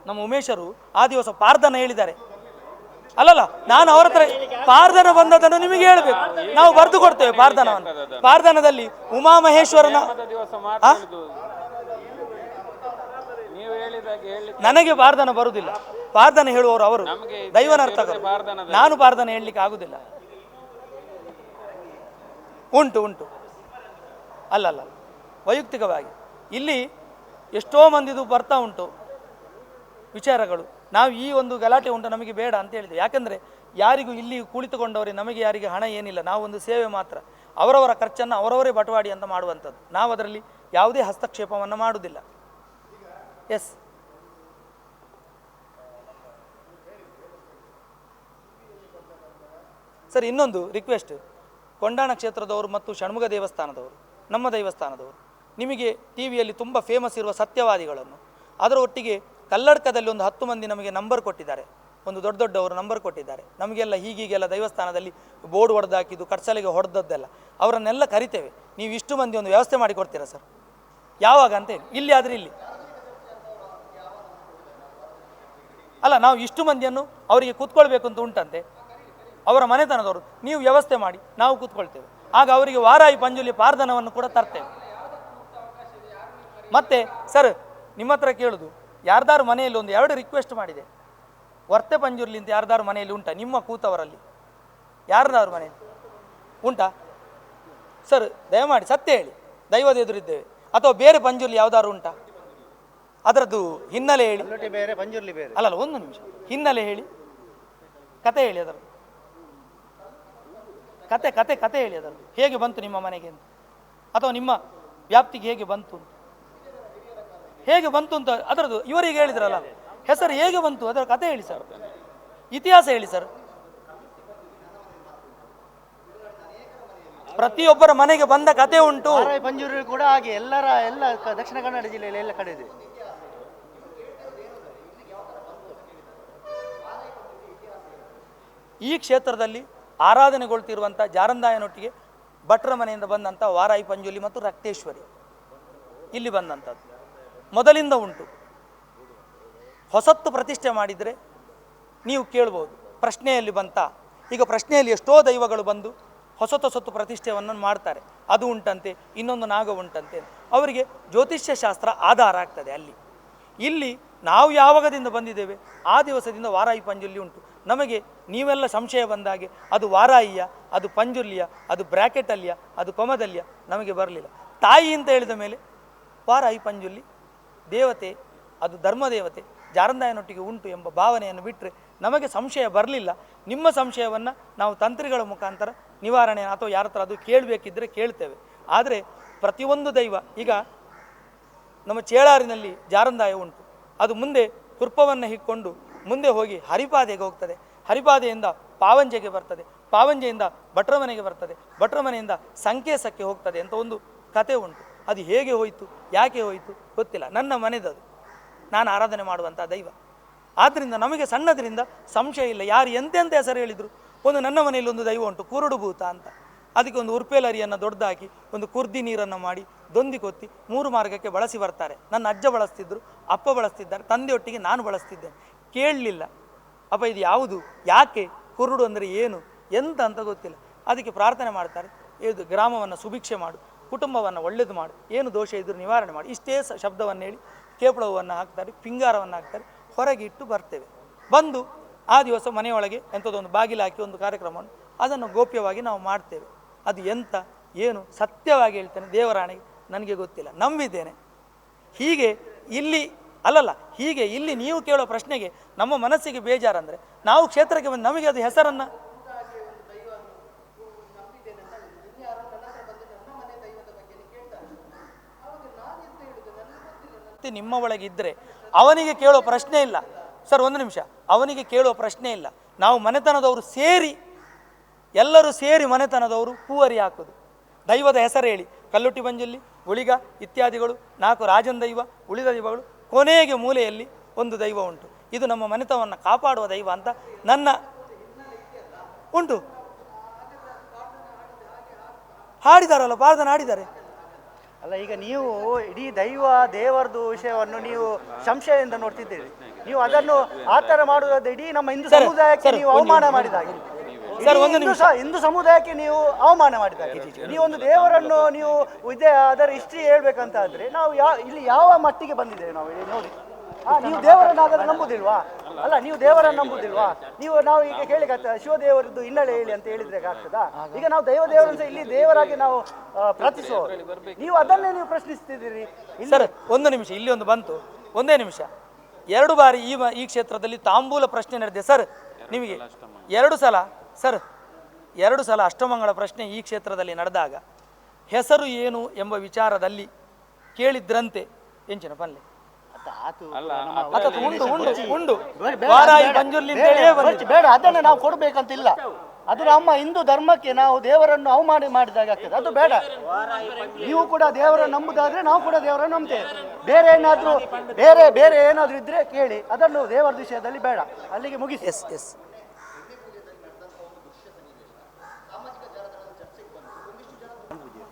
ನಮ್ಮ ಉಮೇಶರು ಆ ದಿವಸ ಪಾರ್ಧನ ಹೇಳಿದ್ದಾರೆ. ಅಲ್ಲಲ್ಲ, ನಾನು ಅವರ ಹತ್ರ ಪಾರ್ಧನ ಬಂದದನ್ನು ನಿಮಗೆ ಹೇಳಬೇಕು, ನಾವು ಬರೆದು ಕೊಡ್ತೇವೆ ಪಾರ್ಧನವನ್ನು. ಪಾರ್ಧನದಲ್ಲಿ ಉಮಾಮಹೇಶ್ವರನ ನನಗೆ ಪಾರ್ಧನ ಬರುವುದಿಲ್ಲ, ಪಾರ್ಧನ ಹೇಳುವವರು ಅವರು ದೈವನರ್ತಕರು. ನಾನು ಪಾರ್ಧನ ಹೇಳಲಿಕ್ಕೆ ಆಗುದಿಲ್ಲ. ಉಂಟು ಅಲ್ಲಲ್ಲ, ವೈಯಕ್ತಿಕವಾಗಿ ಇಲ್ಲಿ ಎಷ್ಟೋ ಮಂದಿದು ಬರ್ತಾ ಉಂಟು ವಿಚಾರಗಳು. ನಾವು ಈ ಒಂದು ಗಲಾಟೆ ಉಂಟು ನಮಗೆ ಬೇಡ ಅಂತ ಹೇಳಿದೆ. ಯಾಕಂದರೆ ಯಾರಿಗೂ ಇಲ್ಲಿ ಕುಳಿತುಕೊಂಡವರೇ, ನಮಗೆ ಯಾರಿಗೆ ಹಣ ಏನಿಲ್ಲ, ನಾವೊಂದು ಸೇವೆ ಮಾತ್ರ. ಅವರವರ ಖರ್ಚನ್ನು ಅವರವರೇ ಬಟವಾಡಿ ಅಂತ ಮಾಡುವಂಥದ್ದು. ನಾವು ಅದರಲ್ಲಿ ಯಾವುದೇ ಹಸ್ತಕ್ಷೇಪವನ್ನು ಮಾಡುವುದಿಲ್ಲ. ಎಸ್ ಸರ್, ಇನ್ನೊಂದು ರಿಕ್ವೆಸ್ಟ್, ಕೊಂಡಾಣ ಕ್ಷೇತ್ರದವರು ಮತ್ತು ಷಣ್ಮುಖ ದೇವಸ್ಥಾನದವರು, ನಮ್ಮ ದೇವಸ್ಥಾನದವರು, ನಿಮಗೆ ಟಿ ವಿಯಲ್ಲಿ ತುಂಬ ಫೇಮಸ್ ಇರುವ ಸತ್ಯವಾದಿಗಳನ್ನು, ಅದರ ಒಟ್ಟಿಗೆ ಕಲ್ಲಡ್ಕದಲ್ಲಿ ಒಂದು 10 ಮಂದಿ ನಮಗೆ ನಂಬರ್ ಕೊಟ್ಟಿದ್ದಾರೆ, ಒಂದು ದೊಡ್ಡವರು ನಂಬರ್ ಕೊಟ್ಟಿದ್ದಾರೆ. ನಮಗೆಲ್ಲ ಹೀಗೀಗೆಲ್ಲ ದೇವಸ್ಥಾನದಲ್ಲಿ ಬೋರ್ಡ್ ಹೊಡೆದಾಕಿದ್ದು, ಕಟ್ಸಲಿಗೆ ಹೊಡೆದದ್ದೆಲ್ಲ, ಅವರನ್ನೆಲ್ಲ ಕರಿತೇವೆ. ನೀವು ಇಷ್ಟು ಮಂದಿ ಒಂದು ವ್ಯವಸ್ಥೆ ಮಾಡಿ ಕೊಡ್ತೀರಾ ಸರ್? ಯಾವಾಗ ಅಂತ ಹೇಳಿ. ಇಲ್ಲಿ ಆದರೆ ಇಲ್ಲಿ ಅಲ್ಲ, ನಾವು ಇಷ್ಟು ಮಂದಿಯನ್ನು ಅವರಿಗೆ ಕೂತ್ಕೊಳ್ಬೇಕು ಅಂತ ಉಂಟಂತೆ, ಅವರ ಮನೆತನದವರು. ನೀವು ವ್ಯವಸ್ಥೆ ಮಾಡಿ, ನಾವು ಕೂತ್ಕೊಳ್ತೇವೆ. ಆಗ ಅವರಿಗೆ ವಾರಾಯಿ ಪಂಜುಲಿ ಪಾರ್ಧನವನ್ನು ಕೂಡ ತರ್ತೇವೆ. ಮತ್ತೆ ಸರ್, ನಿಮ್ಮ ಹತ್ರ ಕೇಳುದು, ಯಾರ್ದಾರು ಮನೆಯಲ್ಲಿ ಒಂದು 2 ರಿಕ್ವೆಸ್ಟ್ ಮಾಡಿದೆ. ವರ್ತೆ ಪಂಜುರ್ಲಿ ಅಂತ ಯಾರ್ದಾರು ಮನೆಯಲ್ಲಿ ಉಂಟಾ? ನಿಮ್ಮ ಕೂತವರಲ್ಲಿ ಯಾರ್ದಾರು ಮನೆಯಲ್ಲಿ ಉಂಟಾ ಸರ್? ದಯಮಾಡಿ ಸತ್ಯ ಹೇಳಿ, ದೈವದ ಎದುರಿದ್ದೇವೆ. ಅಥವಾ ಬೇರೆ ಪಂಜುರ್ಲಿ ಯಾವ್ದಾದ್ರು ಉಂಟಾ? ಅದರದ್ದು ಹಿನ್ನೆಲೆ ಹೇಳಿ. ಅಲ್ಲಲ್ಲ, ಒಂದು ನಿಮಿಷ, ಹಿನ್ನೆಲೆ ಹೇಳಿ, ಕತೆ ಹೇಳಿ, ಅದರ ಕತೆ ಕತೆ ಕತೆ ಹೇಳಿ ಅದನ್ನು ಹೇಗೆ ಬಂತು ನಿಮ್ಮ ಮನೆಗೆ ಅಂತ, ಅಥವಾ ನಿಮ್ಮ ವ್ಯಾಪ್ತಿಗೆ ಹೇಗೆ ಬಂತು ಅಂತ, ಹೇಗೆ ಬಂತು ಅಂತ ಅದರದ್ದು ಇವರಿಗೆ ಹೇಳಿದ್ರಲ್ಲ ಹೆಸರು ಹೇಗೆ ಬಂತು ಅದರ ಕತೆ ಹೇಳಿ ಸರ್, ಇತಿಹಾಸ ಹೇಳಿ ಸರ್. ಪ್ರತಿಯೊಬ್ಬರ ಮನೆಗೆ ಬಂದ ಕತೆ ಉಂಟು. ಪಂಜೂರು ಕೂಡ ಹಾಗೆ ಎಲ್ಲ ದಕ್ಷಿಣ ಕನ್ನಡ ಜಿಲ್ಲೆಯಲ್ಲಿ ಎಲ್ಲ ಕಡೆ ಇದೆ. ಈ ಕ್ಷೇತ್ರದಲ್ಲಿ ಆರಾಧನೆಗೊಳ್ತಿರುವಂಥ ಜಾರಂದಾಯನೊಟ್ಟಿಗೆ ಭಟ್ರ ಮನೆಯಿಂದ ಬಂದಂಥ ವಾರಾಯಿ ಪಂಜುಲಿ ಮತ್ತು ರಕ್ತೇಶ್ವರಿ ಇಲ್ಲಿ ಬಂದಂಥದ್ದು ಮೊದಲಿಂದ ಉಂಟು. ಹೊಸತ್ತು ಪ್ರತಿಷ್ಠೆ ಮಾಡಿದರೆ ನೀವು ಕೇಳ್ಬೋದು ಪ್ರಶ್ನೆಯಲ್ಲಿ ಬಂತ, ಈಗ ಪ್ರಶ್ನೆಯಲ್ಲಿ ಎಷ್ಟೋ ದೈವಗಳು ಬಂದು ಹೊಸತು ಪ್ರತಿಷ್ಠೆಯನ್ನು ಮಾಡ್ತಾರೆ, ಅದು ಉಂಟಂತೆ, ಇನ್ನೊಂದು ನಾಗ ಉಂಟಂತೆ, ಅವರಿಗೆ ಜ್ಯೋತಿಷ್ಯ ಶಾಸ್ತ್ರ ಆಧಾರ ಆಗ್ತದೆ. ಇಲ್ಲಿ ನಾವು ಯಾವಾಗದಿಂದ ಬಂದಿದ್ದೇವೆ ಆ ದಿವಸದಿಂದ ವಾರಾಯಿ ಪಂಜುರ್ಲಿ ಉಂಟು. ನಮಗೆ ನೀವೆಲ್ಲ ಸಂಶಯ ಬಂದಾಗೆ ಅದು ವಾರಾಯಿಯ, ಅದು ಪಂಜುರ್ಲಿಯ, ಅದು ಬ್ರ್ಯಾಕೆಟಲ್ಲಿಯ, ಅದು ಕೊಮದಲ್ಲಿಯ ನಮಗೆ ಬರಲಿಲ್ಲ. ತಾಯಿ ಅಂತ ಹೇಳಿದ ಮೇಲೆ ವಾರಾಯಿ ಪಂಜುರ್ಲಿ ದೇವತೆ, ಅದು ಧರ್ಮದೇವತೆ ಜಾರಂದಾಯನೊಟ್ಟಿಗೆ ಉಂಟು ಎಂಬ ಭಾವನೆಯನ್ನು ಬಿಟ್ಟರೆ ನಮಗೆ ಸಂಶಯ ಬರಲಿಲ್ಲ. ನಿಮ್ಮ ಸಂಶಯವನ್ನು ನಾವು ತಂತ್ರಿಗಳ ಮುಖಾಂತರ ನಿವಾರಣೆ ಅಥವಾ ಯಾರ ಹತ್ರ ಅದು ಕೇಳಬೇಕಿದ್ದರೆ ಕೇಳ್ತೇವೆ. ಆದರೆ ಪ್ರತಿಯೊಂದು ದೈವ, ಈಗ ನಮ್ಮ ಚೇಳಾರಿನಲ್ಲಿ ಜಾರಂದಾಯ ಉಂಟು, ಅದು ಮುಂದೆ ಕುರ್ಪವನ್ನು ಹಿಕ್ಕೊಂಡು ಮುಂದೆ ಹೋಗಿ ಹರಿಪಾದೆಗೆ ಹೋಗ್ತದೆ, ಹರಿಪಾದೆಯಿಂದ ಪಾವಂಜೆಗೆ ಬರ್ತದೆ, ಪಾವಂಜೆಯಿಂದ ಭಟ್ರ ಮನೆಗೆ ಬರ್ತದೆ, ಭಟ್ರ ಮನೆಯಿಂದ ಸಂಕೇಸಕ್ಕೆ ಹೋಗ್ತದೆ ಅಂತ ಒಂದು ಕತೆ ಉಂಟು. ಅದು ಹೇಗೆ ಹೋಯಿತು, ಯಾಕೆ ಹೋಯಿತು ಗೊತ್ತಿಲ್ಲ. ನನ್ನ ಮನೆದದು, ನಾನು ಆರಾಧನೆ ಮಾಡುವಂಥ ದೈವ. ಆದ್ದರಿಂದ ನಮಗೆ ಸಣ್ಣದರಿಂದ ಸಂಶಯ ಇಲ್ಲ. ಯಾರು ಎಂತೆಂಥ ಹೆಸರು ಹೇಳಿದರು, ಒಂದು ನನ್ನ ಮನೆಯಲ್ಲಿ ಒಂದು ದೈವ ಉಂಟು ಕುರುಡು ಭೂತ ಅಂತ, ಅದಕ್ಕೆ ಒಂದು ಉರ್ಪೇಲರಿಯನ್ನು ದೊಡ್ಡದಾಕಿ ಒಂದು ಕುರ್ದಿ ನೀರನ್ನು ಮಾಡಿ ದೊಂದಿ ಕೊತ್ತಿ 3 ಮಾರ್ಗಕ್ಕೆ ಬಳಸಿ ಬರ್ತಾರೆ. ನನ್ನ ಅಜ್ಜ ಬಳಸ್ತಿದ್ರು, ಅಪ್ಪ ಬಳಸ್ತಿದ್ದಾರೆ, ತಂದೆಯೊಟ್ಟಿಗೆ ನಾನು ಬಳಸ್ತಿದ್ದೇನೆ. ಕೇಳಲಿಲ್ಲ, ಅಪ್ಪ ಇದು ಯಾವುದು, ಯಾಕೆ ಕುರುಡು ಅಂದರೆ ಏನು ಎಂತ ಅಂತ ಗೊತ್ತಿಲ್ಲ. ಅದಕ್ಕೆ ಪ್ರಾರ್ಥನೆ ಮಾಡ್ತಾರೆ, ಇದು ಗ್ರಾಮವನ್ನು ಸುಭಿಕ್ಷೆ ಮಾಡು, ಕುಟುಂಬವನ್ನು ಒಳ್ಳೆಯದು ಮಾಡು, ಏನು ದೋಷ ಇದ್ದರೂ ನಿವಾರಣೆ ಮಾಡಿ, ಇಷ್ಟೇ ಶಬ್ದವನ್ನು ಹೇಳಿ ಕೇಪಳವನ್ನು ಹಾಕ್ತಾರೆ, ಪಿಂಗಾರವನ್ನು ಹಾಕ್ತಾರೆ, ಹೊರಗೆ ಇಟ್ಟು ಬರ್ತೇವೆ. ಬಂದು ಆ ದಿವಸ ಮನೆಯೊಳಗೆ ಎಂಥದ್ದೊಂದು ಬಾಗಿಲು ಹಾಕಿ ಒಂದು ಕಾರ್ಯಕ್ರಮವನ್ನು ಅದನ್ನು ಗೋಪ್ಯವಾಗಿ ನಾವು ಮಾಡ್ತೇವೆ. ಅದು ಎಂತ ಏನು ಸತ್ಯವಾಗಿ ಹೇಳ್ತೇನೆ, ದೇವರಾಣೆಗೆ ನನಗೆ ಗೊತ್ತಿಲ್ಲ, ನಂಬಿದ್ದೇನೆ. ಹೀಗೆ ಇಲ್ಲಿ ಹೀಗೆ ಇಲ್ಲಿ ನೀವು ಕೇಳೋ ಪ್ರಶ್ನೆಗೆ ನಮ್ಮ ಮನಸ್ಸಿಗೆ ಬೇಜಾರಂದರೆ ನಾವು ಕ್ಷೇತ್ರಕ್ಕೆ ಬಂದು ನಮಗೆ ಅದು ಹೆಸರನ್ನು ನಿಮ್ಮ ಒಳಗೆ ಇದ್ದರೆ ಅವನಿಗೆ ಕೇಳೋ ಪ್ರಶ್ನೆ ಇಲ್ಲ ಸರ್. ಒಂದು ನಿಮಿಷ, ಅವನಿಗೆ ಕೇಳೋ ಪ್ರಶ್ನೆ ಇಲ್ಲ. ನಾವು ಮನೆತನದವರು ಸೇರಿ, ಎಲ್ಲರೂ ಸೇರಿ ಮನೆತನದವರು ಪೂವರಿ ಹಾಕೋದು, ದೈವದ ಹೆಸರು ಹೇಳಿ, ಕಲ್ಲುಟ್ಟಿ ಬಂಜಲ್ಲಿ, ಉಳಿಗ ಇತ್ಯಾದಿಗಳು 4 ರಾಜನ್ ದೈವ, ಉಳಿದ ದೈವಗಳು, ಕೊನೆಗೆ ಮೂಲೆಯಲ್ಲಿ ಒಂದು ದೈವ ಉಂಟು. ಇದು ನಮ್ಮ ಮನೆತನವನ್ನು ಕಾಪಾಡುವ ದೈವ ಅಂತ ನನ್ನ ಉಂಟು. ಹಾಡಿದಾರಲ್ಲ, ಪ್ರಾರ್ಥನೆ ಹಾಡಿದ್ದಾರೆ. ಅಲ್ಲ, ಈಗ ನೀವು ಇಡೀ ದೇವರದು ವಿಷಯವನ್ನು ನೀವು ಸಂಶಯದಿಂದ ನೋಡ್ತಿದ್ದೀರಿ. ನೀವು ಅದನ್ನು ಆ ಥರ ಮಾಡುವುದಾದ್ರೆ ಇಡೀ ನಮ್ಮ ಹಿಂದೂ ಸಮುದಾಯಕ್ಕೆ ನೀವು ಅವಮಾನ ಮಾಡಿದಾಗೆ, ಹಿಂದೂ ಸಮುದಾಯಕ್ಕೆ ನೀವು ಅವಮಾನ ಮಾಡಿದಾಗೆ. ನೀವು ಒಂದು ದೇವರನ್ನು ನೀವು ಅದರ ಹಿಸ್ಟ್ರಿ ಹೇಳ್ಬೇಕಂತ ಆದ್ರೆ ನಾವು ಇಲ್ಲಿ ಯಾವ ಮಟ್ಟಿಗೆ ಬಂದಿದ್ದೇವೆ ನಾವು ನೋಡಿ. ನೀವು ದೇವರನ್ನು ಹಾಗಾದ್ರೆ ನಂಬುದಿಲ್ವಾ? ಅಲ್ಲ, ನೀವು ದೇವರನ್ನು ನಂಬುದಿಲ್ವಾ? ನಾವು ಈಗ ಕೇಳಿ ಶಿವದೇವರದ್ದು ಹಿನ್ನೆಲೆ ಹೇಳಿ ಅಂತ ಹೇಳಿದ್ರೆ ಆಗ್ತದಾ? ಈಗ ನಾವು ದೇವರನ್ನು ಇಲ್ಲಿ ದೇವರಾಗಿ ನಾವು ಪ್ರಾರ್ಥಿಸುವ, ನೀವು ಅದನ್ನೇ ನೀವು ಪ್ರಶ್ನಿಸ್ತಿದ್ದೀರಿ. ಸರ್ ಒಂದು ನಿಮಿಷ, ಇಲ್ಲಿ ಒಂದು ಬಂತು, ಒಂದೇ ನಿಮಿಷ. 2 ಬಾರಿ ಈ ಕ್ಷೇತ್ರದಲ್ಲಿ ತಾಂಬೂಲ ಪ್ರಶ್ನೆ ನಡೆದಿದೆ ಸರ್. ನಿಮಗೆ 2 ಸಲ ಸರ್, 2 ಸಲ ಅಷ್ಟಮಂಗಳ ಪ್ರಶ್ನೆ ಈ ಕ್ಷೇತ್ರದಲ್ಲಿ ನಡೆದಾಗ ಹೆಸರು ಏನು ಎಂಬ ವಿಚಾರದಲ್ಲಿ ಕೇಳಿದ್ರಂತೆ ಎಂಚಿನ ಪಲ್ಲೆ ಬೇಡ, ಅದನ್ನು ನಾವು ಕೊಡ್ಬೇಕಂತಿಲ್ಲ. ಅದು ನಮ್ಮ ಹಿಂದೂ ಧರ್ಮಕ್ಕೆ ನಾವು ದೇವರನ್ನು ಅವಮಾನ ಮಾಡಿದಾಗ ಆಗ್ತದೆ, ಅದು ಬೇಡ. ನೀವು ಕೂಡ ದೇವರನ್ನು ನಂಬುದಾದ್ರೆ ನಾವು ಕೂಡ ದೇವರನ್ನು ನಂಬ್ತೇವೆ. ಬೇರೆ ಏನಾದ್ರೂ ಬೇರೆ ಏನಾದ್ರೂ ಇದ್ರೆ ಕೇಳಿ, ಅದನ್ನು ದೇವರ ವಿಷಯದಲ್ಲಿ ಬೇಡ, ಅಲ್ಲಿಗೆ ಮುಗಿಸಿ. ಎಸ್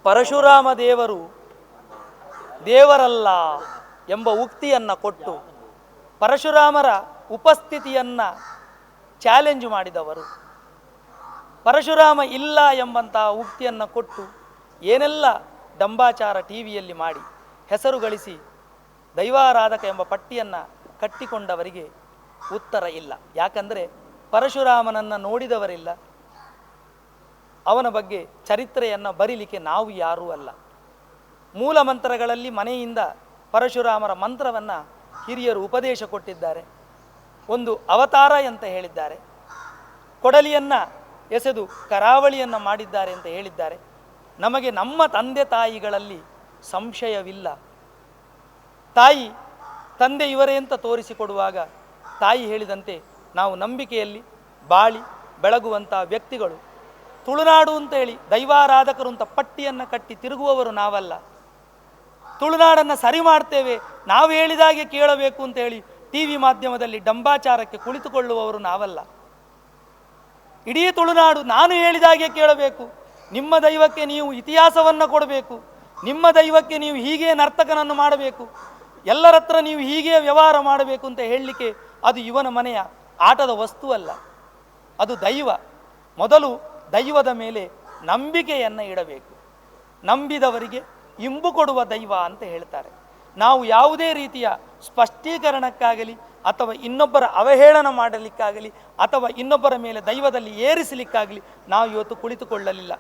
ಪರಶುರಾಮ ದೇವರು ದೇವರಲ್ಲ ಎಂಬ ಉಕ್ತಿಯನ್ನು ಕೊಟ್ಟು ಪರಶುರಾಮರ ಉಪಸ್ಥಿತಿಯನ್ನು ಚಾಲೆಂಜ್ ಮಾಡಿದವರು, ಪರಶುರಾಮ ಇಲ್ಲ ಎಂಬಂತಹ ಉಕ್ತಿಯನ್ನು ಕೊಟ್ಟು ಏನೆಲ್ಲ ಡಂಬಾಚಾರ ಟಿವಿಯಲ್ಲಿ ಮಾಡಿ ಹೆಸರು ಗಳಿಸಿ ದೈವಾರಾಧಕ ಎಂಬ ಪಟ್ಟಿಯನ್ನು ಕಟ್ಟಿಕೊಂಡವರಿಗೆ ಉತ್ತರ ಇಲ್ಲ. ಯಾಕಂದರೆ ಪರಶುರಾಮನನ್ನು ನೋಡಿದವರಿಲ್ಲ, ಅವನ ಬಗ್ಗೆ ಚರಿತ್ರೆಯನ್ನು ಬರೀಲಿಕ್ಕೆ ನಾವು ಯಾರೂ ಅಲ್ಲ. ಮೂಲ ಮಂತ್ರಗಳಲ್ಲಿ ಮನೆಯಿಂದ ಪರಶುರಾಮರ ಮಂತ್ರವನ್ನು ಹಿರಿಯರು ಉಪದೇಶ ಕೊಟ್ಟಿದ್ದಾರೆ. ಒಂದು ಅವತಾರ ಅಂತ ಹೇಳಿದ್ದಾರೆ. ಕೊಡಲಿಯನ್ನು ಎಸೆದು ಕರಾವಳಿಯನ್ನು ಮಾಡಿದ್ದಾರೆ ಅಂತ ಹೇಳಿದ್ದಾರೆ. ನಮಗೆ ನಮ್ಮ ತಂದೆ ತಾಯಿಗಳಲ್ಲಿ ಸಂಶಯವಿಲ್ಲ. ತಾಯಿ ತಂದೆ ಇವರೇ ಅಂತ ತೋರಿಸಿಕೊಡುವಾಗ ತಾಯಿ ಹೇಳಿದಂತೆ ನಾವು ನಂಬಿಕೆಯಲ್ಲಿ ಬಾಳಿ ಬೆಳಗುವಂಥ ವ್ಯಕ್ತಿಗಳು. ತುಳುನಾಡು ಅಂತ ಹೇಳಿ ದೈವಾರಾಧಕರು ಅಂತ ಪಟ್ಟಿಯನ್ನು ಕಟ್ಟಿ ತಿರುಗುವವರು ನಾವಲ್ಲ. ತುಳುನಾಡನ್ನು ಸರಿ ಮಾಡ್ತೇವೆ, ನಾವು ಹೇಳಿದಾಗೆ ಕೇಳಬೇಕು ಅಂತ ಹೇಳಿ ಟಿ ವಿ ಮಾಧ್ಯಮದಲ್ಲಿ ಡಂಬಾಚಾರಕ್ಕೆ ಕುಳಿತುಕೊಳ್ಳುವವರು ನಾವಲ್ಲ. ಇಡೀ ತುಳುನಾಡು ನಾನು ಹೇಳಿದಾಗೆ ಕೇಳಬೇಕು, ನಿಮ್ಮ ದೈವಕ್ಕೆ ನೀವು ಇತಿಹಾಸವನ್ನು ಕೊಡಬೇಕು, ನಿಮ್ಮ ದೈವಕ್ಕೆ ನೀವು ಹೀಗೆ ನರ್ತಕನನ್ನು ಮಾಡಬೇಕು, ಎಲ್ಲರ ಹತ್ರ ನೀವು ಹೀಗೆ ವ್ಯವಹಾರ ಮಾಡಬೇಕು ಅಂತ ಹೇಳಲಿಕ್ಕೆ ಅದು ಇವನ ಮನೆಯ ಆಟದ ವಸ್ತುವಲ್ಲ, ಅದು ದೈವ. ಮೊದಲು ದೈವದ ಮೇಲೆ ನಂಬಿಕೆಯನ್ನು ಇಡಬೇಕು. ನಂಬಿದವರಿಗೆ ಇಂಬು ಕೊಡುವ ದೈವ ಅಂತ ಹೇಳ್ತಾರೆ. ನಾವು ಯಾವುದೇ ರೀತಿಯ ಸ್ಪಷ್ಟೀಕರಣಕ್ಕಾಗಲಿ ಅಥವಾ ಇನ್ನೊಬ್ಬರ ಅವಹೇಳನ ಮಾಡಲಿಕ್ಕಾಗಲಿ ಅಥವಾ ಇನ್ನೊಬ್ಬರ ಮೇಲೆ ದೈವದಲ್ಲಿ ಏರಿಸಲಿಕ್ಕಾಗಲಿ ನಾವು ಇವತ್ತು ಕುಳಿತುಕೊಳ್ಳಲಿಲ್ಲ.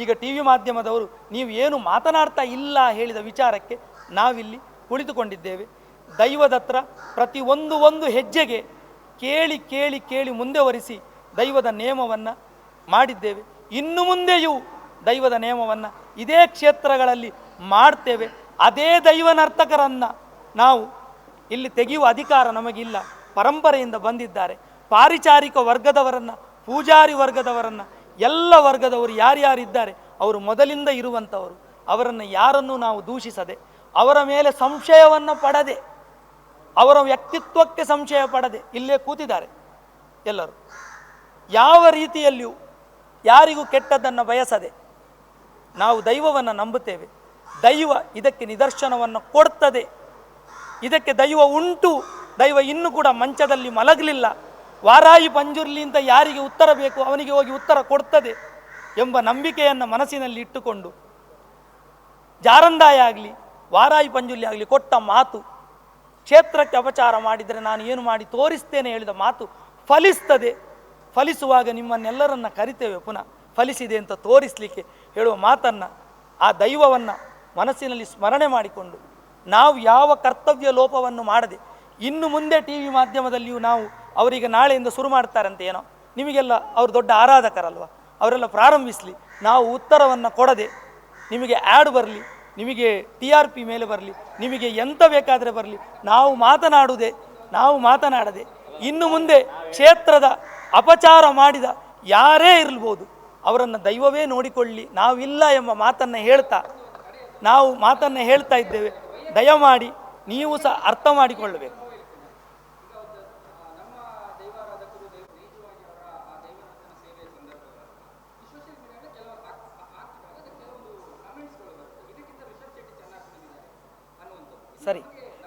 ಈಗ ಟಿ ವಿ ಮಾಧ್ಯಮದವರು ನೀವು ಏನು ಮಾತನಾಡ್ತಾ ಇಲ್ಲ ಹೇಳಿದ ವಿಚಾರಕ್ಕೆ ನಾವಿಲ್ಲಿ ಕುಳಿತುಕೊಂಡಿದ್ದೇವೆ. ದೈವದ ಹತ್ರ ಪ್ರತಿ ಒಂದು ಹೆಜ್ಜೆಗೆ ಕೇಳಿ ಕೇಳಿ ಕೇಳಿ ಮುಂದೆ ವರಿಸಿ ದೈವದ ನೇಮವನ್ನು ಮಾಡಿದ್ದೇವೆ. ಇನ್ನು ಮುಂದೆಯೂ ದೈವದ ನೇಮವನ್ನು ಇದೇ ಕ್ಷೇತ್ರಗಳಲ್ಲಿ ಮಾಡ್ತೇವೆ. ಅದೇ ದೈವ ನರ್ತಕರನ್ನು ನಾವು ಇಲ್ಲಿ ತೆಗೆಯುವ ಅಧಿಕಾರ ನಮಗಿಲ್ಲ. ಪರಂಪರೆಯಿಂದ ಬಂದಿದ್ದಾರೆ. ಪಾರಿಚಾರಿಕ ವರ್ಗದವರನ್ನು, ಪೂಜಾರಿ ವರ್ಗದವರನ್ನು, ಎಲ್ಲ ವರ್ಗದವರು ಯಾರ್ಯಾರಿದ್ದಾರೆ ಅವರು ಮೊದಲಿಂದ ಇರುವಂಥವರು. ಅವರನ್ನು ಯಾರನ್ನೂ ನಾವು ದೂಷಿಸದೆ, ಅವರ ಮೇಲೆ ಸಂಶಯವನ್ನು ಪಡದೆ, ಅವರ ವ್ಯಕ್ತಿತ್ವಕ್ಕೆ ಸಂಶಯ ಪಡದೆ ಇಲ್ಲೇ ಕೂತಿದ್ದಾರೆ ಎಲ್ಲರೂ. ಯಾವ ರೀತಿಯಲ್ಲಿಯೂ ಯಾರಿಗೂ ಕೆಟ್ಟದ್ದನ್ನು ಬಯಸದೆ ನಾವು ದೈವವನ್ನು ನಂಬುತ್ತೇವೆ. ದೈವ ಇದಕ್ಕೆ ನಿದರ್ಶನವನ್ನು ಕೊಡ್ತದೆ. ಇದಕ್ಕೆ ದೈವ ಉಂಟು. ದೈವ ಇನ್ನೂ ಕೂಡ ಮಂಚದಲ್ಲಿ ಮಲಗಲಿಲ್ಲ. ವಾರಾಯಿ ಪಂಜುರ್ಲಿ ಅಂತ ಯಾರಿಗೆ ಉತ್ತರ ಬೇಕು ಅವನಿಗೆ ಹೋಗಿ ಉತ್ತರ ಕೊಡ್ತದೆ ಎಂಬ ನಂಬಿಕೆಯನ್ನು ಮನಸ್ಸಿನಲ್ಲಿ ಇಟ್ಟುಕೊಂಡು ಜಾರಂದಾಯ ಆಗಲಿ ವಾರಾಯಿ ಪಂಜುರ್ಲಿ ಆಗಲಿ ಕೊಟ್ಟ ಮಾತು, ಕ್ಷೇತ್ರಕ್ಕೆ ಅಪಚಾರ ಮಾಡಿದರೆ ನಾನು ಏನು ಮಾಡಿ ತೋರಿಸ್ತೇನೆ ಹೇಳಿದ ಮಾತು ಫಲಿಸ್ತದೆ. ಫಲಿಸುವಾಗ ನಿಮ್ಮನ್ನೆಲ್ಲರನ್ನ ಕರಿತೇವೆ ಪುನಃ ಫಲಿಸಿದೆ ಅಂತ ತೋರಿಸಲಿಕ್ಕೆ ಹೇಳುವ ಮಾತನ್ನು, ಆ ದೈವವನ್ನು ಮನಸ್ಸಿನಲ್ಲಿ ಸ್ಮರಣೆ ಮಾಡಿಕೊಂಡು ನಾವು ಯಾವ ಕರ್ತವ್ಯ ಲೋಪವನ್ನು ಮಾಡದೆ ಇನ್ನು ಮುಂದೆ ಟಿ ವಿ ಮಾಧ್ಯಮದಲ್ಲಿಯೂ ನಾವು ಅವರಿಗೆ ನಾಳೆಯಿಂದ ಶುರು ಮಾಡ್ತಾರಂತೆ ಏನೋ, ನಿಮಗೆಲ್ಲ ಅವರು ದೊಡ್ಡ ಆರಾಧಕರಲ್ವ, ಅವರೆಲ್ಲ ಪ್ರಾರಂಭಿಸಲಿ. ನಾವು ಉತ್ತರವನ್ನು ಕೊಡದೆ ನಿಮಗೆ ಆ್ಯಡ್ ಬರಲಿ, ನಿಮಗೆ TRP ಮೇಲೆ ಬರಲಿ, ನಿಮಗೆ ಎಂತ ಬೇಕಾದರೆ ಬರಲಿ, ನಾವು ಮಾತನಾಡದೆ ಇನ್ನು ಮುಂದೆ ಕ್ಷೇತ್ರದ ಅಪಚಾರ ಮಾಡಿದ ಯಾರೇ ಇರಲ್ಬೋದು ಅವರನ್ನು ದೈವವೇ ನೋಡಿಕೊಳ್ಳಿ, ನಾವಿಲ್ಲ ಎಂಬ ಮಾತನ್ನು ಹೇಳ್ತಾ ಇದ್ದೇವೆ. ದಯಮಾಡಿ ನೀವು ಸಹ ಅರ್ಥ ಮಾಡಿಕೊಳ್ಳಬೇಕು.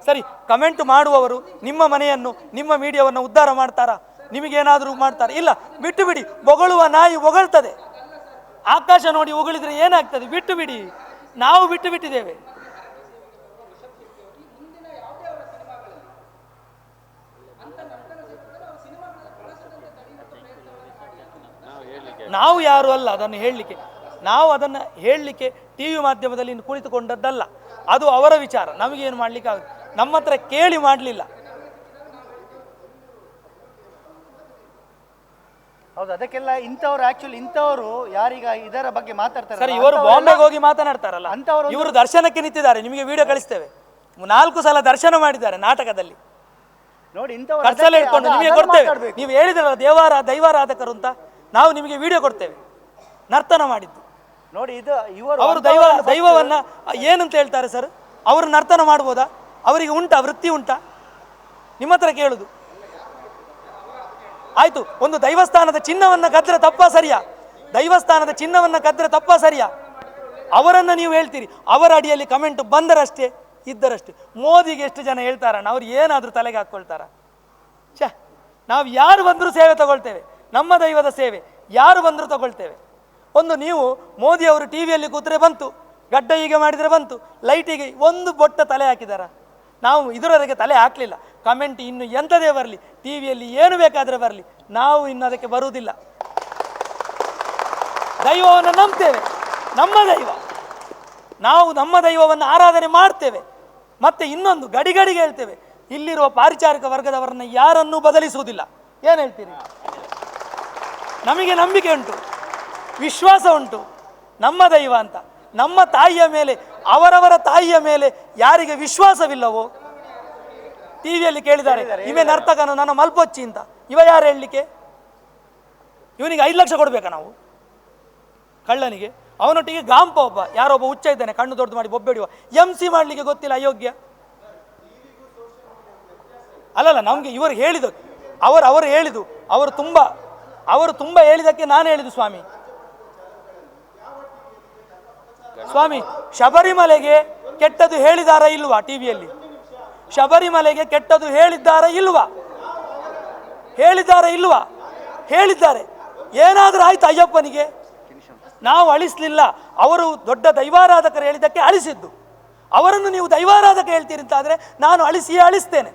ಸರಿ ಕಮೆಂಟ್ ಮಾಡುವವರು ನಿಮ್ಮ ಮನೆಯನ್ನು ನಿಮ್ಮ ಮೀಡಿಯಾವನ್ನು ಉದ್ಧಾರ ಮಾಡ್ತಾರಾ? ನಿಮಗೇನಾದರೂ ಮಾಡ್ತಾರೆ? ಇಲ್ಲ, ಬಿಟ್ಟು ಬಿಡಿ. ಬೊಗಳುವ ನಾಯಿ ಹೊಗಳ್ತದೆ. ಆಕಾಶ ನೋಡಿ ಹೊಗಳಿದ್ರೆ ಏನಾಗ್ತದೆ? ಬಿಟ್ಟು ಬಿಡಿ. ನಾವು ಬಿಟ್ಟು ಬಿಟ್ಟಿದ್ದೇವೆ. ನಾವು ಯಾರು ಅಲ್ಲ ಅದನ್ನು ಹೇಳಲಿಕ್ಕೆ. ನಾವು ಅದನ್ನು ಹೇಳಲಿಕ್ಕೆ ಟಿ ವಿ ಮಾಧ್ಯಮದಲ್ಲಿ ಕುಳಿತುಕೊಂಡದ್ದಲ್ಲ. ಅದು ಅವರ ವಿಚಾರ, ನಮಗೇನು ಮಾಡಲಿಕ್ಕೆ ಆಗುತ್ತೆ. ನಮ್ಮ ಹತ್ರ ಕೇಳಿ ಮಾಡಲಿಲ್ಲ. ಹೌದು, ಅದಕ್ಕೆಲ್ಲ ಇಂಥವರು ಯಾರೀಗ ಇದರ ಬಗ್ಗೆ ಮಾತಾಡ್ತಾರೆ ಸರ್, ಇವರು ಬಾಂಬೆಗೆ ಹೋಗಿ ಮಾತನಾಡ್ತಾರಲ್ಲ, ಇವರು ದರ್ಶನಕ್ಕೆ ನಿಂತಿದ್ದಾರೆ. ನಿಮಗೆ ವಿಡಿಯೋ ಕಳಿಸ್ತೇವೆ. 4 ಸಲ ದರ್ಶನ ಮಾಡಿದ್ದಾರೆ ನಾಟಕದಲ್ಲಿ ನೋಡಿ. ಕರ್ಸಲ್ಲಿ ಇಟ್ಕೊಂಡು ನಿಮಗೆ ಕೊಡ್ತೇವೆ. ನೀವು ಹೇಳಿದ್ರಲ್ಲ ದೈವಾರಾಧಕರು ಅಂತ, ನಾವು ನಿಮಗೆ ವಿಡಿಯೋ ಕೊಡ್ತೇವೆ ನರ್ತನ ಮಾಡಿದ್ದು ನೋಡಿ. ಇವರು ಅವರು ದೈವವನ್ನ ಏನಂತ ಹೇಳ್ತಾರೆ ಸರ್? ಅವರು ನರ್ತನ ಮಾಡ್ಬೋದಾ? ಅವರಿಗೆ ಉಂಟಾ ವೃತ್ತಿ ಉಂಟಾ? ನಿಮ್ಮ ಹತ್ರ ಕೇಳುದು ಆಯ್ತು. ಒಂದು ದೈವಸ್ಥಾನದ ಚಿನ್ನವನ್ನು ಕದ್ರೆ ತಪ್ಪಾ ಸರಿಯಾ? ದೈವಸ್ಥಾನದ ಚಿನ್ನವನ್ನು ಕದ್ರೆ ತಪ್ಪಾ ಸರಿಯಾ? ಅವರನ್ನು ನೀವು ಹೇಳ್ತೀರಿ. ಅವರ ಅಡಿಯಲ್ಲಿ ಕಮೆಂಟ್ ಬಂದರಷ್ಟೇ ಇದ್ದರಷ್ಟೇ. ಮೋದಿಗೆ ಎಷ್ಟು ಜನ ಹೇಳ್ತಾರಣ್ಣ, ಅವ್ರು ಏನಾದರೂ ತಲೆಗೆ ಹಾಕ್ಕೊಳ್ತಾರ? ನಾವು ಯಾರು ಬಂದರೂ ಸೇವೆ ತಗೊಳ್ತೇವೆ. ನಮ್ಮ ದೈವದ ಸೇವೆ ಯಾರು ಬಂದರೂ ತಗೊಳ್ತೇವೆ. ಒಂದು ನೀವು ಮೋದಿ ಅವರು ಟಿ ವಿಯಲ್ಲಿ ಕೂತ್ರೆ ಬಂತು, ಗಡ್ಡ ಹೀಗೆ ಮಾಡಿದರೆ ಬಂತು, ಲೈಟಿಗೆ ಒಂದು ಬೊಟ್ಟ ತಲೆ ಹಾಕಿದಾರ? ನಾವು ಇದರವರೆಗೆ ತಲೆ ಹಾಕಲಿಲ್ಲ. ಕಮೆಂಟ್ ಇನ್ನು ಎಂಥದೇ ಬರಲಿ, ಟಿ ವಿಯಲ್ಲಿ ಏನು ಬೇಕಾದರೆ ಬರಲಿ, ನಾವು ಇನ್ನು ಅದಕ್ಕೆ ಬರುವುದಿಲ್ಲ. ದೈವವನ್ನು ನಂಬ್ತೇವೆ, ನಮ್ಮ ದೈವ. ನಾವು ನಮ್ಮ ದೈವವನ್ನು ಆರಾಧನೆ ಮಾಡ್ತೇವೆ. ಮತ್ತೆ ಇನ್ನೊಂದು ಗಡಿಗಡಿಗೆ ಹೇಳ್ತೇವೆ, ಇಲ್ಲಿರುವ ಪಾರಿಚಾರಿಕ ವರ್ಗದವರನ್ನು ಯಾರನ್ನೂ ಬದಲಿಸುವುದಿಲ್ಲ. ಏನು ಹೇಳ್ತೀರಿ? ನಮಗೆ ನಂಬಿಕೆ ಉಂಟು, ವಿಶ್ವಾಸ ಉಂಟು, ನಮ್ಮ ದೈವ ಅಂತ. ನಮ್ಮ ತಾಯಿಯ ಮೇಲೆ, ಅವರವರ ತಾಯಿಯ ಮೇಲೆ ಯಾರಿಗೆ ವಿಶ್ವಾಸವಿಲ್ಲವೋ, ಟಿವಿಯಲ್ಲಿ ಕೇಳಿದ್ದಾರೆ ಇವೆ ನರ್ತಕನು ನನ್ನ ಮಲ್ಪೊಚ್ಚಿ ಅಂತ, ಇವ ಯಾರು ಹೇಳಲಿಕ್ಕೆ? ಇವನಿಗೆ 5 ಲಕ್ಷ ಕೊಡಬೇಕಾ ನಾವು ಕಳ್ಳನಿಗೆ? ಅವನೊಟ್ಟಿಗೆ ಗಾಂಪ ಒಬ್ಬ ಯಾರೊಬ್ಬ ಹುಚ್ಚ ಇದ್ದಾನೆ, ಕಣ್ಣು ದೊಡ್ಡದು ಮಾಡಿ ಬೊಬ್ಬೆಡಿಯುವ, MC ಮಾಡಲಿಕ್ಕೆ ಗೊತ್ತಿಲ್ಲ, ಅಯೋಗ್ಯ. ಅಲ್ಲಲ್ಲ, ನಮಗೆ ಇವರು ಹೇಳಿದ, ಅವರು ಹೇಳಿದು, ಅವರು ತುಂಬ ಹೇಳಿದಕ್ಕೆ ನಾನು ಹೇಳಿದು ಸ್ವಾಮಿ. ಶಬರಿಮಲೆಗೆ ಕೆಟ್ಟದ್ದು ಹೇಳಿದಾರ ಇಲ್ವಾ? ಟಿವಿಯಲ್ಲಿ ಶಬರಿಮಲೆಗೆ ಕೆಟ್ಟದ್ದು ಹೇಳಿದ್ದಾರ ಇಲ್ವಾ? ಹೇಳಿದ್ದಾರೆ. ಏನಾದರೂ ಆಯ್ತು ಅಯ್ಯಪ್ಪನಿಗೆ? ನಾವು ಅಳಿಸ್ಲಿಲ್ಲ, ಅವರು ದೊಡ್ಡ ದೈವಾರಾಧಕರು ಹೇಳಿದ್ದಕ್ಕೆ ಅಳಿಸಿದ್ದು. ಅವರನ್ನು ನೀವು ದೈವಾರಾಧಕ ಹೇಳ್ತೀರಿ ಅಂತಾದರೆ ನಾನು ಅಳಿಸ್ತೇನೆ.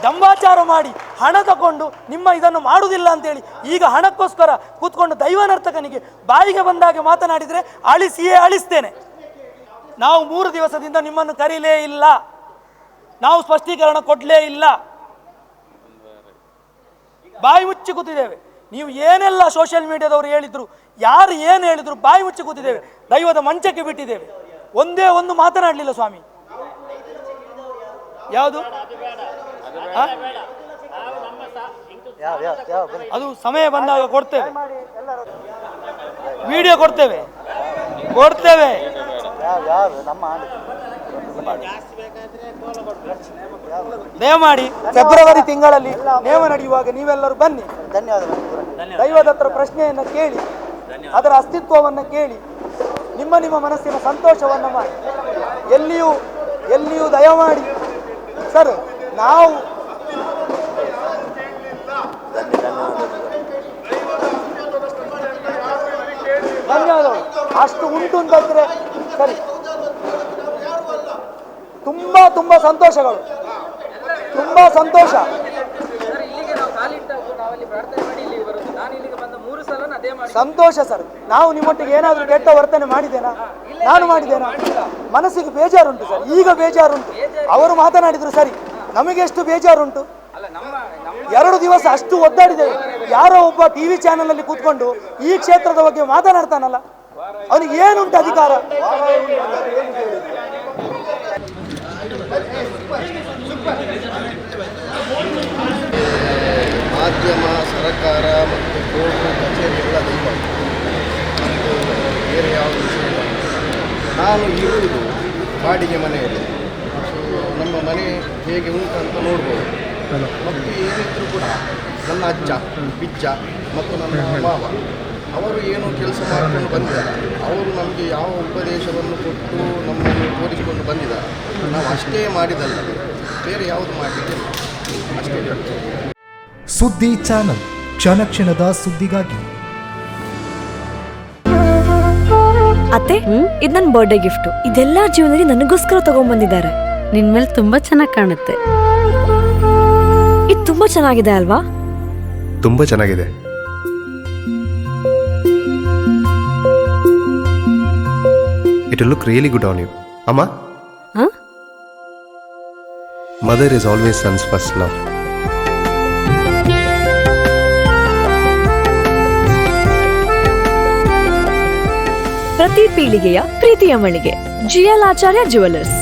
ದಂಬಾಚಾರ ಮಾಡಿ ಹಣ ತಗೊಂಡು ನಿಮ್ಮ ಇದನ್ನು ಮಾಡುವುದಿಲ್ಲ ಅಂತೇಳಿ ಈಗ ಹಣಕ್ಕೋಸ್ಕರ ಕೂತ್ಕೊಂಡು ದೈವನರ್ತಕನಿಗೆ ಬಾಯಿಗೆ ಬಂದಾಗೆ ಮಾತನಾಡಿದರೆ ಅಳಿಸ್ತೇನೆ. ನಾವು 3 ದಿವಸದಿಂದ ನಿಮ್ಮನ್ನು ಕರೀಲೇ ಇಲ್ಲ, ನಾವು ಸ್ಪಷ್ಟೀಕರಣ ಕೊಡಲೇ ಇಲ್ಲ, ಬಾಯಿ ಮುಚ್ಚಿ ಕೂತಿದ್ದೇವೆ. ನೀವು ಏನೆಲ್ಲ ಸೋಷಿಯಲ್ ಮೀಡಿಯಾದವರು ಹೇಳಿದ್ರು, ಯಾರು ಏನು ಹೇಳಿದ್ರು, ಬಾಯಿ ಮುಚ್ಚಿ ಕೂತಿದ್ದೇವೆ, ದೈವದ ಮಂಚಕ್ಕೆ ಬಿಟ್ಟಿದ್ದೇವೆ. ಒಂದೇ ಒಂದು ಮಾತನಾಡಲಿಲ್ಲ ಸ್ವಾಮಿ. ಯಾವುದು ಅದು ಸಮಯ ಬಂದಾಗ ಕೊಡ್ತೇವೆ, ವಿಡಿಯೋ ಕೊಡ್ತೇವೆ. ದಯಮಾಡಿ ಫೆಬ್ರವರಿ ತಿಂಗಳಲ್ಲಿ ನೇಮ ನಡೆಯುವಾಗ ನೀವೆಲ್ಲರೂ ಬನ್ನಿ. ದೈವದ ಹತ್ರ ಪ್ರಶ್ನೆಯನ್ನು ಕೇಳಿ, ಅದರ ಅಸ್ತಿತ್ವವನ್ನು ಕೇಳಿ, ನಿಮ್ಮ ಮನಸ್ಸಿನ ಸಂತೋಷವನ್ನು ಮಾಡಿ. ಎಲ್ಲಿಯೂ ದಯಮಾಡಿ ಸರ್, ನಾವು ಧನ್ಯವಾದಗಳು. ಅಷ್ಟು ಉಂಟು ಅಂತಂದ್ರೆ ಸರಿ, ತುಂಬಾ ಸಂತೋಷಗಳು, ತುಂಬಾ ಸಂತೋಷ. ಸಂತೋಷ ಸರ್. ನಾವು ನಿಮ್ಮೊಟ್ಟಿಗೆ ಏನಾದರೂ ಕೆಟ್ಟ ವರ್ತನೆ ಮಾಡಿದ್ದೇನಾ? ನಾನು ಮಾಡಿದ್ದೇನಾ? ಮನಸ್ಸಿಗೆ ಬೇಜಾರುಂಟು ಸರ್, ಈಗ ಬೇಜಾರುಂಟು. ಅವರು ಮಾತನಾಡಿದ್ರು ಸರಿ, ನಮಗೆ ಎಷ್ಟು ಬೇಜಾರುಂಟು. 2 ದಿವಸ ಅಷ್ಟು ಒದ್ದಾಡಿದ್ದೇವೆ. ಯಾರೋ ಒಬ್ಬ TV ಚಾನೆಲ್ನಲ್ಲಿ ಕೂತ್ಕೊಂಡು ಈ ಕ್ಷೇತ್ರದ ಬಗ್ಗೆ ಮಾತನಾಡ್ತಾನಲ್ಲ, ಅವನಿಗೆ ಏನುಂಟು ಅಧಿಕಾರ? ಮಾಧ್ಯಮ, ಸರ್ಕಾರ ಮತ್ತು ಕೋರ್ಟು ಕಚೇರಿಗಳ ದೈವ ಮತ್ತು ಬೇರೆ ಯಾವ ವಿಷಯ ಇಲ್ಲ. ನಾನು ಇರುವುದು ಬಾಡಿಗೆ ಮನೆಯಲ್ಲಿ. ನಮ್ಮ ಮನೆ ಹೇಗೆ ಉಂಟು ಅಂತ ನೋಡ್ಬೋದು. ಮತ್ತು ಏನಿದ್ರು ಕೂಡ ನನ್ನ ಅಜ್ಜ, ಬಿಜ್ಜ ಮತ್ತು ನನ್ನ ಮಾವ ಅವರು ಏನು ಕೆಲಸ ಮಾಡಿಕೊಂಡು ಬಂದಿದ್ದಾರೆ. ಅವರು ನಮಗೆ ಯಾವ ಉಪದೇಶವನ್ನು ಕೊಟ್ಟು ನಮ್ಮನ್ನು ತೋರಿಸಿಕೊಂಡು ಬಂದಿದ್ದಾರೆ. ನಾವು ಅಷ್ಟೇ ಮಾಡಿದಲ್ಲ, ಬೇರೆ ಯಾವುದು ಮಾಡಲಿಕ್ಕಿಲ್ಲ, ಅಷ್ಟೇ. ಸುದ್ದಿ ಚಾನಲ್, ಕ್ಷಣ ಕ್ಷಣದ ಸುದ್ದಿಗಾಗಿ. ಅತ್ತೆ, ಇದು ನನ್ನ ಬರ್ಡೇ ಗಿಫ್ಟ್. ಇದೆಲ್ಲ ಜೀವನದಲ್ಲಿ ನನಗೋಸ್ಕರ ತಗೊಂಡ್ಬಂದಿದ್ದಾರೆ. ನಿನ್ ಮೇಲೆ ತುಂಬಾ ಚೆನ್ನಾಗಿ ಕಾಣುತ್ತೆ. ಇದು ತುಂಬಾ ಚೆನ್ನಾಗಿದೆ ಅಲ್ವಾ? ತುಂಬಾ ಚೆನ್ನಾಗಿದೆ. It will look really good on you. Amma? Huh? Mother is always son's first love. ಪ್ರತಿ ಪೀಳಿಗೆಯ ಪ್ರೀತಿಯ ಮಳಿಗೆ GL ಆಚಾರ್ಯ ಜುವೆಲ್ಲರ್ಸ್.